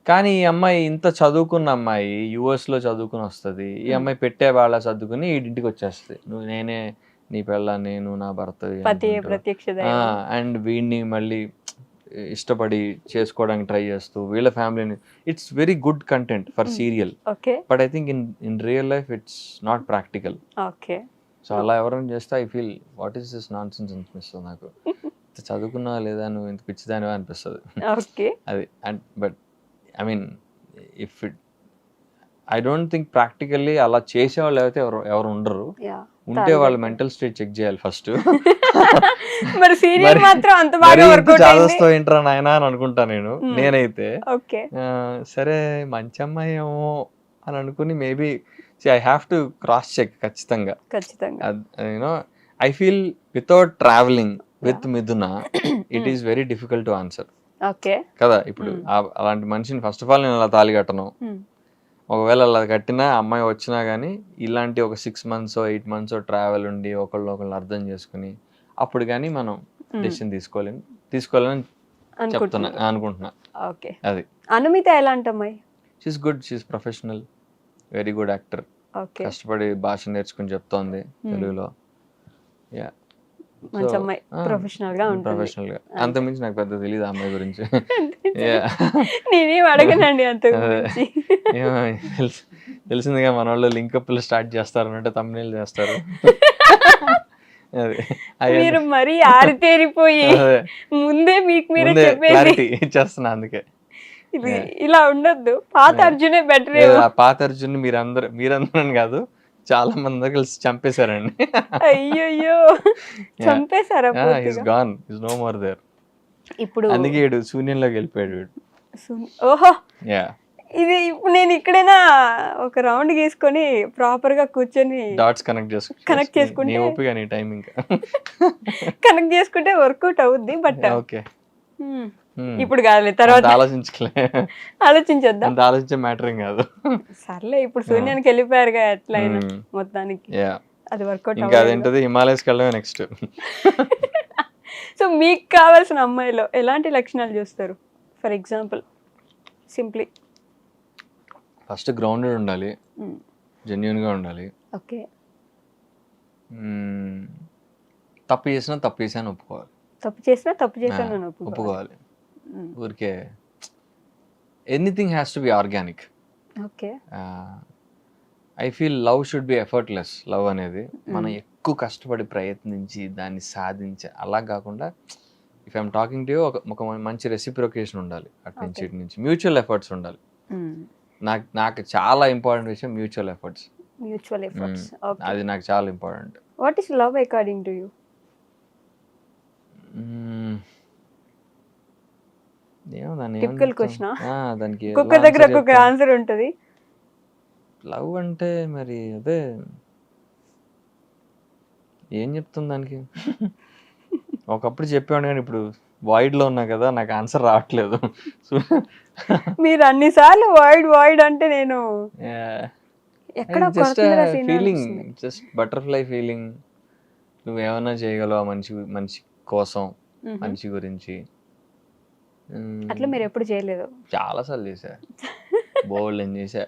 కానీ ఈ అమ్మాయి ఇంత చదువుకున్న అమ్మాయి, US లో చదువుకుని వస్తుంది. ఈ అమ్మాయి పెట్టే వాళ్ళ చదువుకుని ఈ ఇంటికి వచ్చేస్తుంది. నేనే నీ పిల్ల, నేను నా భర్త, అండ్ వీడిని మళ్ళీ ఇష్టపడి చేసుకోవడానికి ట్రై చేస్తూ వీళ్ళ ఫ్యామిలీని. It's very good content for serial, but I think in real life it's not practical. So అలా ఎవరైనా చేస్తే I feel what is this non sense అనిపిస్తుంది నాకు. చదువుకున్నా లేదా, నువ్వు ఇంత పిచ్చిదానివా అనిపిస్తుంది. అది but I mean I don't think practically అలా చేసేవాళ్ళు అయితే ఎవరు ఉండరు. ఉంటే వాళ్ళు మెంటల్ స్టేట్ చెక్ చేయాలి ఫస్ట్. చదువుతో ఏంట్రా నాయనా అని అనుకుంటా నేనైతే. సరే మంచి అమ్మాయి ఏమో అని అనుకుని maybe I have to cross check ఖచ్చితంగా. You know I feel without travelling with Mithuna it is very difficult to answer కదా. ఇప్పుడు అలాంటి మనిషిని ఫస్ట్ ఆఫ్ ఆల్ నేను అలా తాళి కట్టను. ఒకవేళ అలా కట్టినా అమ్మాయి వచ్చినా కానీ ఇలాంటి ఒక 6 months 8 months ట్రావెల్ ఉండి ఒకళ్ళు అర్థం చేసుకుని అప్పుడు కానీ మనం డెసిషన్ తీసుకోవాలని అనుకుంటున్నా. అది అనుమిత ఎలాంటి అమ్మాయి? She's good, she's professional, very good actor. కష్టపడి భాష నేర్చుకుని చెప్తోంది తెలుగులో. ప్రొఫెషనల్ గా అంతకుమించి నాకు పెద్ద తెలియదు ఆ అమ్మాయి గురించి. నేనేం అడగనండి అంత. తెలిసిందిగా మన వాళ్ళు లింకప్లు స్టార్ట్ చేస్తారు అంటే తమ్ముళ్ళు చేస్తారు. మీరు మరీ ఆరితేరిపోయి ముందే మీకు మీరే క్లారిటీ ఇచ్చేస్తున్నా. అందుకే ఇలా ఉండొద్దు. పాత అర్జునే బెటర్. పాత అర్జున్ మీరందరూ కాదు, చాలా మంది కలిసి చంపేశారండి. అయ్యో చంపేశారా? No more there. ఇప్పుడు అందుకే శూన్యంలోకి వెళ్ళిపోయాడు. ఓహో, ఇది ఇప్పుడు నేను ఇక్కడైనా ఒక రౌండ్ గీసుకొని ప్రాపర్ గా కూర్చొని డాట్స్ కనెక్ట్ Connect చేసుకుంటే- నీ ఓపిక నీ టైం ఇంకా కనెక్ట్ చేసుకుంటే వర్కౌట్ అవుద్ది బట్ ఓకే ఇప్పుడు కాదులే తర్వాత ఆలోచించలే ఆలోచించొద్దాం. అంత ఆలోచించే మ్యాటర్ ఏం కాదు. సర్లే ఇప్పుడు శూన్యానికి వెళ్ళిపోయారుగా ఎట్లయినా Hmm. మొత్తానికి యా అది వర్కౌట్ ఇంకా అదేంటది హిమాలయస్కి వెళ్ళడమే నెక్స్ట్. సో మీకు కావాల్సిన అమ్మాయిలో ఎలాంటి లక్షణాలు చూస్తారు? For example simply first grounded ఉండాలి, జెన్యున్గా ఉండాలి. ఓకే. తప్పు చేసాను ఒప్పుకోవాలి. తప్పు చేసినా నేను ఒప్పుకోవాలి. ఊరికే anything has to be organic. Okay. I feel love should be effortless. Love అనేది మనం ఎక్కువ కష్టపడి ప్రయత్నించి దాన్ని సాధించే అలా కాకుండా if I'm talking to you ఒక మంచి రెసిప్రొకేషన్ ఉండాలి అటు నుంచి ఇటు నుంచి. మ్యూచువల్ ఎఫర్ట్స్ ఉండాలి. నాకు చాలా ఇంపార్టెంట్ విషయం mutual efforts. Mutual efforts. Okay. అది నాకు చాలా important. What is love according to you? ఏమో దాన్ని టిపికల్ క్వశ్చన్. దానికి ఒక్కొక్క దగ్గర ఒక్కొక్క ఆన్సర్ ఉంటది. లవ్ అంటే మరి అదే ఏం చెప్తుంది దానికి. ఒకప్పుడు చెప్పాను కానీ ఇప్పుడు వాయిడ్ లో ఉన్నా కదా, నాకు ఆన్సర్ రావట్లేదు. మీరు అన్నిసార్లు వాయిడ్ అంటే నేను ఎక్కడ just feeling, just butterfly feeling. నువ్వేమన్నా చేయగలవా మనిషి కోసం, మనిషి గురించి. అట్లా మీరు ఎప్పుడు చేయలేదు? చాలా సార్లు చేశా, బోల్డ్ అని చేశా.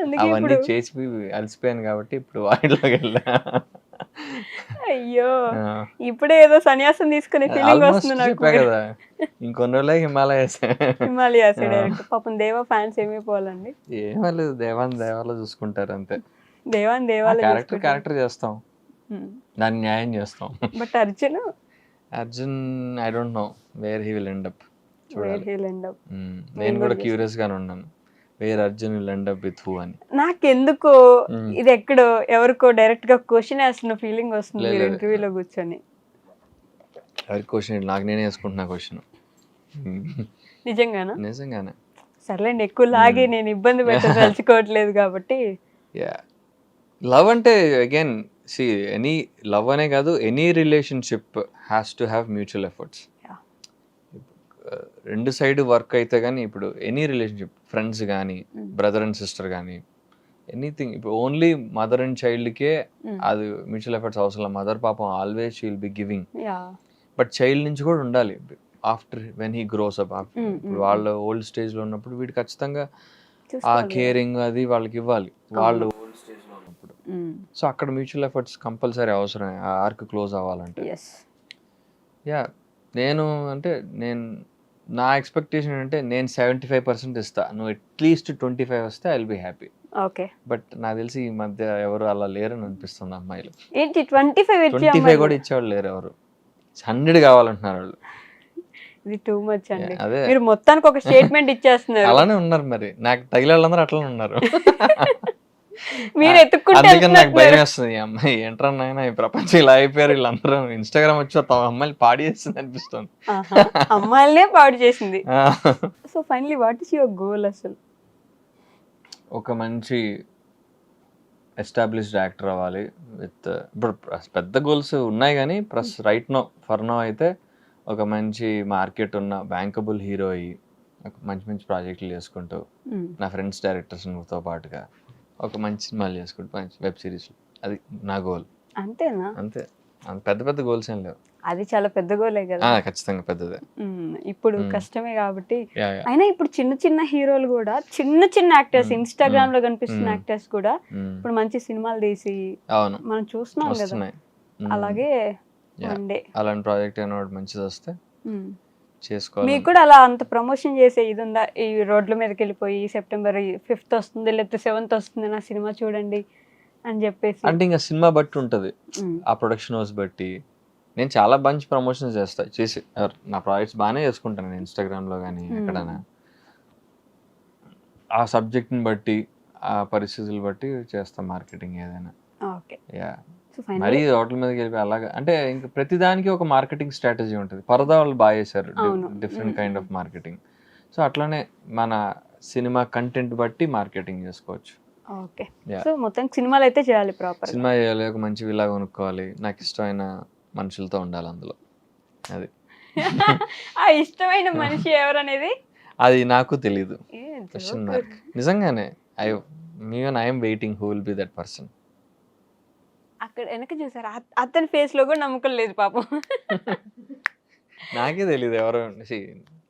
అందుకే అవన్నీ ఇప్పుడు చేసి అలసిపోయాను కాబట్టి ఇప్పుడు వాయిడ్లోకి వెళ్ళా. అయ్యో ఇప్పుడే ఏదో సన్యాసం తీసుకునే ఫీలింగ్ వస్తుంది నాకు. చెప్పా కదా ఇంకొన్ని రోజులే హిమాలయస్. హిమాలయాస్ డైరెక్ట్. పాపం దేవా ఫ్యాన్స్ ఏమైపోవాలండి. ఏమలేదు, దేవాలో చూసుకుంటారు అంతే. దేవాలు క్యారెక్టర్ చేస్తాం, దాన్ని న్యాయం చేస్తాం. But Arjun I don't know where he will end up. where he'll end up. నేను కూడా క్యూరియస్ గానే ఉన్నాను, where Arjun will end up with who అని. నాకెందుకో ఇది ఎక్కడో ఎవరికో డైరెక్ట్ గా క్వశ్చన్ వేస్తున్న ఫీలింగ్ వస్తుంది మీరు ఇంటర్వ్యూలో కూర్చొని. ఎవరి క్వశ్చన్? నాకు నేనే వేసుకుంటున్నా క్వశ్చన్. నిజంగానే. సర్లేండి, ఎక్కువ లాగి నేను ఇబ్బంది పెట్టదలుచుకోవట్లేదు కాబట్టి. లవ్ అంటే అగైన్ సి ఎనీ లవ్ అనే కాదు, any relationship has to have mutual efforts. రెండు సైడ్ వర్క్ అయితే కానీ ఇప్పుడు ఎనీ రిలేషన్షిప్, ఫ్రెండ్స్ కానీ, బ్రదర్ అండ్ సిస్టర్ కానీ, ఎనీథింగ్. ఇప్పుడు ఓన్లీ మదర్ అండ్ చైల్డ్కే అది మ్యూచువల్ ఎఫర్ట్స్ అవసరం. మదర్ పాపం always she will be giving, but child నుంచి కూడా ఉండాలి. After when he gross up, ఇప్పుడు వాళ్ళ ఓల్డ్ స్టేజ్లో ఉన్నప్పుడు వీడు ఖచ్చితంగా ఆ కేరింగ్ అది వాళ్ళకి ఇవ్వాలి, వాళ్ళు ఓల్డ్ స్టేజ్లో ఉన్నప్పుడు. సో అక్కడ మ్యూచువల్ ఎఫర్ట్స్ కంపల్సరీ అవసరమే ఆ ఆర్క్ క్లోజ్ అవ్వాలంటే. నేను నా ఎక్స్పెక్టేషన్ అంటే నేను 75% ఇస్తా, నువ్వు అట్లీస్ట్ 25 వస్తే I will be happy. Okay. But నాకు తెలిసి ఈ మధ్య ఎవరు అలా లేరని అనిపిస్తుంది అమ్మాయిలు. ఏంటి 25 కూడా ఇచ్చేవాళ్ళు లేరు, ఎవరు 100 కావాలంటున్నారు వాళ్ళు. ఇది టూ మచ్ అండి. అదే మీరు మొత్తానికి ఒక స్టేట్మెంట్ ఇచ్చేస్తున్నారు. అలానే ఉన్నారు మరి, నాకు తగిలే వాళ్ళందరూ అట్లనే ఉన్నారు. మీరు ఎత్తుక్కుంటే అందుకని నాకు భయం వేస్తుంది, ఈ అమ్మాయి ఏంట్రన్నా ఈ ప్రపంచం ఇలా అయిపోయారు వీళ్ళందరూ, ఇన్స్టాగ్రామ్ వచ్చి అమ్మాయిలు పాడి చేస్తుంది అనిపిస్తుంది. అమ్మాయిలనే పాడు చేసింది. So finally what is your goal అసలు? ఒక మంచి ఎస్టాబ్లిష్డ్ యాక్టర్ అవ్వాలి విత్, ఇప్పుడు పెద్ద గోల్స్ ఉన్నాయి కానీ ఫర్ నో అయితే ఒక మంచి మార్కెట్ ఉన్న బ్యాంకబుల్ హీరో అయ్యి ఒక మంచి ప్రాజెక్టులు చేసుకుంటూ నా ఫ్రెండ్స్ డైరెక్టర్స్తో పాటుగా ఒక మంచి సినిమాలు చేసుకుంటూ మంచి వెబ్ సిరీస్, అది నా గోల్. అంతేనా? అంతే, పెద్ద గోల్స్ ఏం లేవు. అది చాలా పెద్ద గోలే కదా. ఖచ్చితంగా పెద్దదే. ఇప్పుడు కష్టమే కాబట్టి. అయినా ఇప్పుడు చిన్న హీరోలు కూడా, చిన్న యాక్టర్స్, ఇన్స్టాగ్రామ్ లో కనిపిస్తున్న యాక్టర్స్ కూడా ఇప్పుడు మంచి సినిమాలు తీసి మనం చూస్తున్నాం కదా. అలాగే అలాంటి ప్రాజెక్ట్ అయినా మంచిది వస్తే చేసుకోవాలి. మీకు కూడా అలా అంత ప్రమోషన్ చేసే ఇది ఉందా? ఈ రోడ్ల మీదకి వెళ్ళిపోయి September 5th వస్తుంది లేకపోతే 7th వస్తుంది, నా సినిమా చూడండి అని చెప్పేసి. అంటే ఇంకా సినిమా బట్టి ఉంటుంది, ఆ ప్రొడక్షన్ హౌస్ బట్టి. నేను చాలా మంచి ప్రమోషన్స్ చేసి నా ప్రాజెక్ట్స్ బాగానే చేసుకుంటాను నేను ఇన్స్టాగ్రామ్లో కానీ ఎక్కడైనా. ఆ సబ్జెక్ట్ని బట్టి, ఆ పరిస్థితులు బట్టి చేస్తాం మార్కెటింగ్ ఏదైనా. మరీ హోటల్ మీదకి వెళ్ళిపోయి అలాగా అంటే ఇంకా ప్రతిదానికి ఒక మార్కెటింగ్ స్ట్రాటజీ ఉంటుంది. పరదా వాళ్ళు బాగా చేశారు, different kind of marketing. So అట్లానే మన సినిమా కంటెంట్ బట్టి మార్కెటింగ్ చేసుకోవచ్చు. ఓకే. Yeah. సో మొత్తం సినిమాలు అయితే చేయాలి ప్రాపర్. సినిమా చేయాలి, ఒక మంచి విలా కొనుక్కోవాలి, నాకు ఇష్టమైన మనుషులతో ఉండాలి అందులో. అది ఆ ఇష్టమైన మనిషి ఎవరనేది అది నాకు తెలీదు. ఏ క్వశ్చన్ joker. మార్క్. నిజంగానే I'm waiting who will be that person. అక్కడ వెనక చూసారా అతని ఫేస్ లో కూడా నమ్మకం లేదు పాపం. నాకే తెలీదు ఎవరో.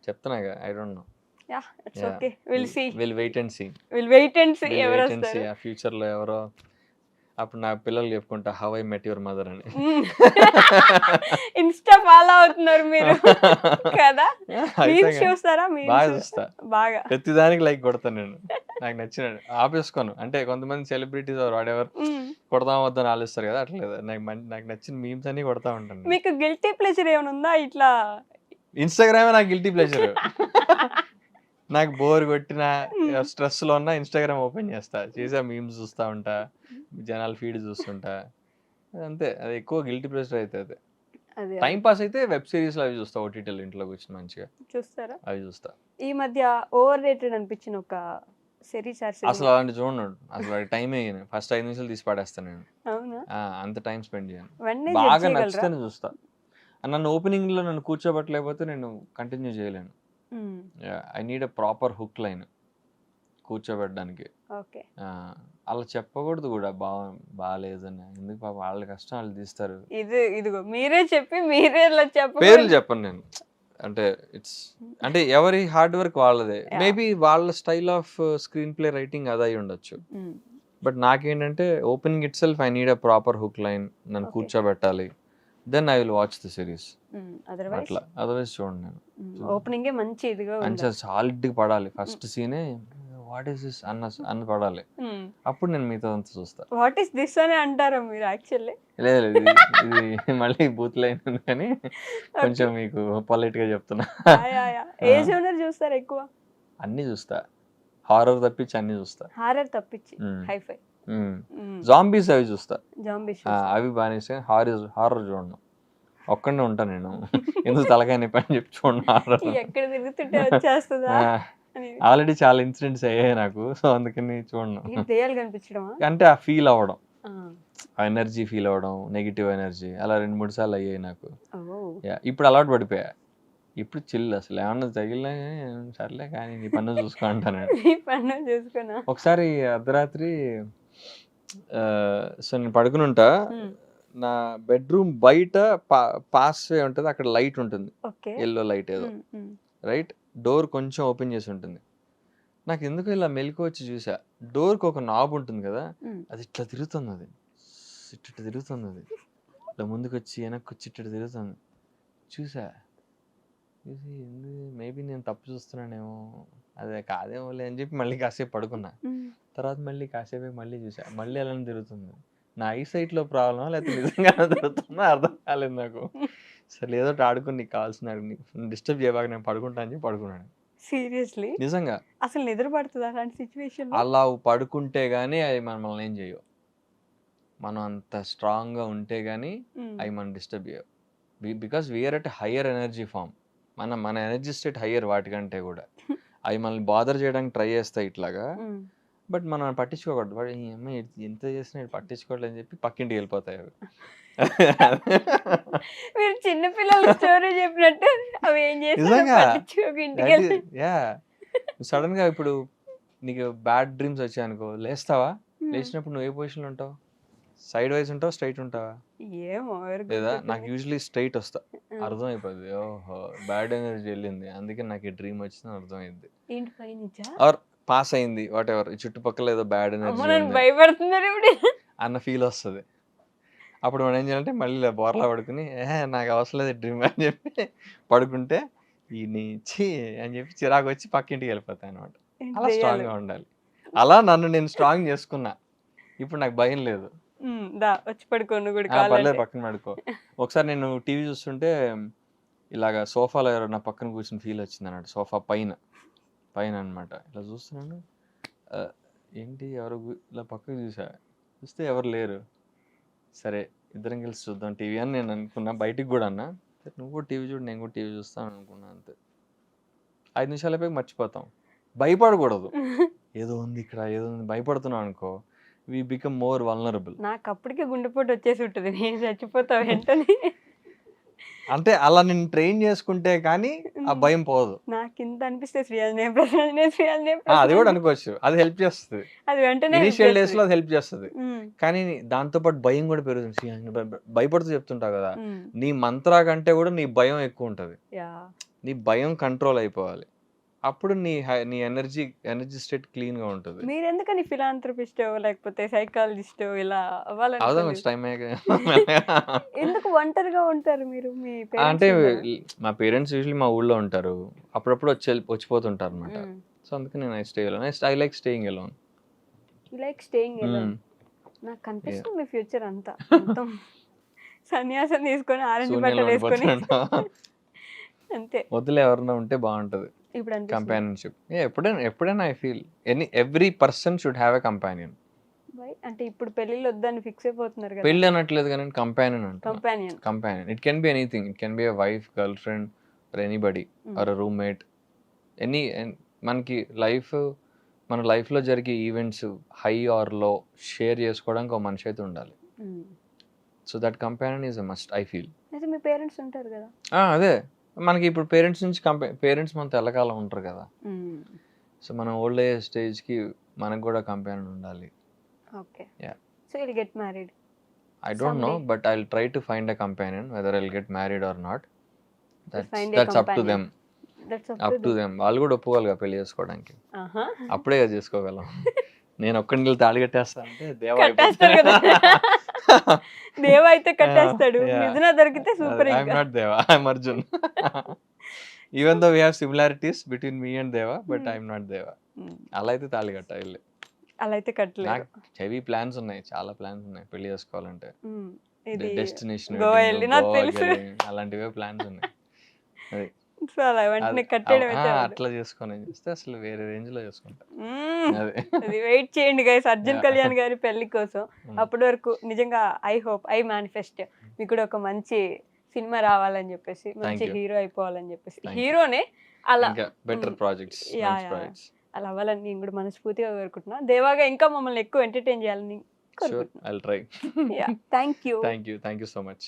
చెప్తున్నాగా, I don't know. Yeah it's okay, will see, will wait and see. Will wait and see ఎవరు వస్తారు. ఆ ఫ్యూచర్ లో ఎవరో అప్పుడు నా పిల్లలు చెప్పుకుంటా how I met your mother అని. ఇన్స్టా ఫాలో అవుతున్నారు మీరు కదా? అయితే మీమ్స్ చూస్తారా? బాగా మీమ్స్ చూస్తా, బాగా. ప్రతిదానికి లైక్ కొడతాను నేను. నాకు నచ్చిన ఆపేసుకోను. అంటే కొంతమంది సెలబ్రిటీస్ వాడెవర్ కొడతాం వద్దని ఆలోచిస్తారు కదా, అట్లా లేదు. నాకు నచ్చిన మీమ్స్ అన్ని కొడతా ఉంటాను. మీకు గిల్టీ ప్లెజర్ ఏమైనా ఉందా ఇట్లా? ఇన్స్టాగ్రామే నాకు గిల్టీ ప్లెజర్. నాకు బోర్ కొట్టిన స్ట్రెస్ లో ఉన్న ఇన్స్టాగ్రామ్ ఓపెన్ చేస్తా, చేసా మీమ్స్ చూస్తా ఉంటా, జనాల ఫీడ్ చూస్తుంటా, అంతే. అది ఎక్కువ గిల్టీ ప్లెజర్ అయితే అదే. అదే టైం పాస్ అయితే వెబ్ సిరీస్ అవి చూస్తా, ఓటీటీలో ఇంట్లో కూర్చొని మంచిగా చూస్తారా? అవి చూస్తా. ఈ మధ్య ఓవర్ రేటెడ్ అనిపించిన ఒక సిరీస్ అసలు అలాంటి చూడండి, అసలు వాడి టైం అయ్యాను ఫస్ట్ 5 నిమిషాలు తీసి పడేస్తాను నేను. అవునా? అంత టైం స్పెండ్ చేయను. వెంటనే బాగా జడ్జ్ నచ్చితేనే చూస్తా. నన్ను ఓపెనింగ్ లో నన్ను కూర్చోబెట్టలేకపోతే నేను కంటిన్యూ చేయలేను. I need a proper hook line కూర్చోబెట్టడానికి. ఓకే. అలా చెప్పకూడదు కూడా, బాగాలేదని. ఎందుకు పాప, వాళ్ళ కష్టం వాళ్ళు తీస్తారు. ఇదిగో మీరే చెప్పి మీరే ఇలా పేర్లు చెప్పను నేను. అంటే అంటే ఎవరి హార్డ్ వర్క్ వాళ్ళదే. మేబీ వాళ్ళ style of screen play writing అది అయి ఉండొచ్చు. బట్ నాకేంటంటే opening itself I need a proper hook line, నన్ను కూర్చోబెట్టాలి. Then I will watch the series. అట్లా అదర్వైజ్ చూడండి నేను. ఓపెనింగ్ మంచి ఇదిగా మంచిగా సాలిడ్ గా పడాలి, ఫస్ట్ సీనే వాట్ ఈస్ దిస్ అన్న పడాలి, అప్పుడు నేను మిగతా అంతా చూస్తా. వాట్ ఈస్ దిస్ అని అంటారా మీరు యాక్చువల్లీ? లేదు ఇది మళ్ళీ బూత్ లైన్ ఉంది కానీ కొంచెం మీకు పొలైట్ గా చెప్తున్నా. ఏ జోనర్ చూస్తారు ఎక్కువ? అన్ని చూస్తా, హారర్ తప్పించి అన్ని చూస్తా. హారర్ తప్పించి హైఫై జాంబీస్ అవి చూస్తా. జాంబీస్ అవి బాగా. హారర్ చూడను, ఒక్కడే ఉంటా నేను. ఎందుకు తలకాయ నొప్పి అని చెప్పి చూడను హారర్. ఎక్కడ తిరుగుతుంటే వచ్చేస్తుందా? ఆల్రెడీ చాలా ఇన్సిడెంట్స్ అయ్యాయి నాకు, సో అందుకని చూడను. దెయ్యాలు కనిపించడమా? అంటే ఆ ఫీల్ అవ్వడం, ఆ ఎనర్జీ ఫీల్ అవ్వడం, నెగిటివ్ ఎనర్జీ, అలా 2-3 సార్లు అయ్యాయి నాకు. ఇప్పుడు అలవాటు పడిపోయా. ఇప్పుడు చిల్, అసలు ఏమన్నా తగిలినా సర్లే కానీ నీ పన్ను చూసుకో అంటాను. ఒకసారి అర్ధరాత్రి సో నేను పడుకుని ఉంటా, నా బెడ్రూమ్ బయట పాస్ వే ఉంటుంది, అక్కడ లైట్ ఉంటుంది, ఎల్లో లైట్ ఏదో, రైట్. డోర్ కొంచెం ఓపెన్ చేసి ఉంటుంది. నాకు ఎందుకు ఇలా మెలకు వచ్చి చూసా, డోర్కి ఒక నాబ్ ఉంటుంది కదా, అది ఇట్లా తిరుగుతుంది, అది ఇట్ట తిరుగుతుంది, అది ఇట్లా ముందుకు వచ్చి వెనక్కి వచ్చి ఇట్ట తిరుగుతుంది. చూసా, చూసి మేబీ నేను తప్పు చూస్తున్నానేమో, అదే కాదేమోలే అని చెప్పి మళ్ళీ కాసేపు పడుకున్నా. తర్వాత మళ్ళీ కాసేపు మళ్ళీ చూసా, మళ్ళీ అలా తిరుగుతుంది. నా ఐసైట్ లో ప్రాబ్లమా లేకపోతే నిజంగానే తిరుగుతుందా అర్థం కాలేదు నాకు. సరే ఏదో ఆడుకుని నీకు కావాల్సిన డిస్టర్బ్ చేయబాక, నేను పడుకుంటా అని చెప్పి పడుకున్నాను. సీరియస్లీ? నిజంగా అసలు నిద్ర పడుతుంది అలాంటి సిచ్యువేషన్? అలా పడుకుంటే గానీ అవి మనల్ని ఏం చేయవు. మనం అంత స్ట్రాంగ్ గా ఉంటే గానీ అవి మనం డిస్టర్బ్ చేయవు. Because we're at higher energy form. మన ఎనర్జీ స్టేట్ హయ్యర్ వాటికంటే కూడా. అవి మనల్ని బాదర్ చేయడానికి ట్రై చేస్తాయి ఇట్లాగా, బట్ మనం పట్టించుకోకూడదు. వాడు ఈ అమ్మాయి ఎంత చేసినా పట్టించుకోవట్లేదు అని చెప్పి పక్కింటికి వెళ్ళిపోతాయి అవి. మీరు చిన్న పిల్లల స్టోరీ చెప్పినట్టు అవి ఏం చేస్తాయి? సడన్ గా ఇప్పుడు నీకు బ్యాడ్ డ్రీమ్స్ వచ్చాయనుకో, లేస్తావా? లేచినప్పుడు నువ్వు ఏ పొజిషన్ లో ఉంటావు? సైడ్ వైజ్ ఉంటావు, స్ట్రైట్ ఉంటావా? ఏమో లేదా? నాకు యూజువలీ స్ట్రైట్ వస్తా, అర్థం అయిపోద్ది, ఓహో బ్యాడ్ ఎనర్జీ వెళ్ళింది, అందుకే నాకు ఈ డ్రీమ్ వచ్చింది అర్థం అయింది. ఆర్ పాస్ అయింది, వాట్ ఎవర్, చుట్టుపక్కల ఏదో బ్యాడ్ ఎనర్జీ భయపడుతున్నారు అన్న ఫీల్ వస్తుంది. అప్పుడు మనం ఏం చేయాలంటే మళ్ళీ బోర్లా పడుకుని నాకు అవసరం లేదు డ్రీమ్ అని చెప్పి పడుకుంటే ఈ నీచి అని చెప్పి చిరాకు వచ్చి పక్కింటికి వెళ్ళిపోతాయి అనమాట. అలా స్ట్రాంగ్ గా ఉండాలి. అలా నన్ను నేను స్ట్రాంగ్ చేసుకున్నా. ఇప్పుడు నాకు భయం లేదు. వచ్చి పడుకోను పర్లేదు, పక్కన పడుకో. ఒకసారి నేను టీవీ చూస్తుంటే ఇలాగా సోఫాలో ఎవరో నా పక్కన కూర్చుని ఫీల్ వచ్చింది అన్నమాట. సోఫా పైన అనమాట. ఇలా చూస్తున్నాను, ఏంటి ఎవరు ఇలా పక్కకు చూస్తే ఎవరు లేరు. సరే ఇద్దరం కలిసి చూద్దాం టీవీ అని నేను అనుకున్నా. బయటికి కూడా అన్నా, నువ్వు కూడా టీవీ చూడు, నేను కూడా టీవీ చూస్తాను అనుకున్నా. అంతే. 5 నిమిషాలు అయిపోయి మర్చిపోతాం. భయపడకూడదు. ఏదో ఉంది ఇక్కడ, ఏదో ఉంది భయపడుతున్నాం అనుకో, వి బికమ్ మోర్ వల్నరబుల్. నాకు అప్పటికే గుండెపోటు వచ్చేసి ఉంటుంది, నేను చచ్చిపోతా వెంటనే. అంటే అలా నేను ట్రైన్ చేసుకుంటే కానీ ఆ భయం పోదు. నాకు ఇంత అనిపిస్తే శ్రీయాజ్నే శ్రీయాజ్నే అది కూడా అనుకోవచ్చు, అది హెల్ప్ చేస్తుంది. అది వెంటనే ఇనిషియల్ డేస్ లో అది హెల్ప్ చేస్తుంది, కానీ దాంతో పాటు భయం కూడా పెరుగుతుంది. భయపడుతూ చెప్తుంటావు కదా, నీ మంత్రా కంటే కూడా నీ భయం ఎక్కువ ఉంటది. నీ భయం కంట్రోల్ అయిపోవాలి, అప్పుడు నీ ఎనర్జీ స్టేట్ క్లీన్ గా ఉంటుంది. మీరు ఎందుకని ఫిలాంథ్రపిస్ట్ లేకపోతే సైకాలజిస్ట్ ఇలా అవ్వాలని? అవుదా కొంచెం టైం ఎందుకు ఒంటరిగా ఉంటారు మీరు? మీ అంటే మా పేరెంట్స్ యూజువల్లీ మా ఊళ్ళో ఉంటారు, అప్పుడప్పుడు వచ్చిపోతుంటారు అనమాట. సో అందుకే నేను I like staying alone. You like staying alone. నాకు కనిపిస్తుంది మీ ఫ్యూచర్ అంతా మొత్తం సన్యాసం తీసుకొని ఆరెంజ్ బట్టలు వేసుకొని అంతే. వదిలే ఎవరన్నా ఉంటే బాగుంటది ఇప్పుడు కంపానియన్షిప్. ఎప్పుడైనా I feel every person should have a companion. అంటే ఇప్పుడు పెళ్ళిళ్ళు వద్దని ఫిక్స్ అయిపోతున్నారు కదా. పెళ్ళి అనట్లేదు కానీ కంపానియన్ అంటే companion. It can be anything. It can be a wife, girlfriend, or anybody, or roommate. మనకి మన లైఫ్లో జరిగే events high or low share చేసుకోవడానికి ఒక మనిషి అయితే ఉండాలి. So that companion is a must I feel. అయితే మీ పేరెంట్స్ ఉంటారు కదా. అదే మనకి ఇప్పుడు పేరెంట్స్ నుంచి పేరెంట్స్ మనతో ఎల్లకాలం ఉంటారు కదా. సో మనం ఓల్డ్ ఏజ్ స్టేజ్కి మనకు కూడా కంపానియన్ ఉండాలి. Okay. So will get married? I don't know, but I'll try to find a companion. Whether I'll get married or not, that's up to them. Up to them. వాళ్ళు కూడా ఒప్పుకోవాలి పెళ్లి చేసుకోవడానికి, అప్పుడే చేసుకోగలం. నేను ఒక్కడిని తాళి కట్టేస్తా అంటే దేవ అయితే కట్టేస్తాడు. నిజంగా దొరికితే super. I'm not Deva, I'm Arjun. Even though we have similarities between me and Deva, but I'm not Deva. అలా అయితే తాళి కట్టాలి. అలా అయితే కట్టలేదు. నాకు హెవీ ప్లాన్స్ ఉన్నాయి, చాలా ప్లాన్స్ ఉన్నాయి పెళ్లి చేసుకోవాలంటే. డెస్టినేషన్ అలాంటివే ప్లాన్స్ ఉన్నాయి. సో అలా వెంటనే కట్టేయడం అట్లా చేసుకొని చేస్తే అసలు వేరే రేంజ్ లో చేసుకుంటా. అది వెయిట్ చేయండి గైస్ అర్జున్ కళ్యాణ్ గారి పెళ్లి కోసం. అప్పటి వరకు నిజంగా ఐ మేనిఫెస్ట్ మీకు కూడా ఒక మంచి సినిమా రావాలని చెప్పేసి, మంచి హీరో అయిపోవాలని చెప్పేసి, హీరోనే అలా బెటర్ ప్రాజెక్ట్స్ అలా అవ్వాలని నేను కూడా మనస్ఫూర్తిగా కోరుకుంటున్నా. దేవాగా ఇంకా మమ్మల్ని ఎక్కువ ఎంటర్టైన్ చేయాలని కోరుకుంటున్నా. I'll try. Yeah, thank you. Thank you so much.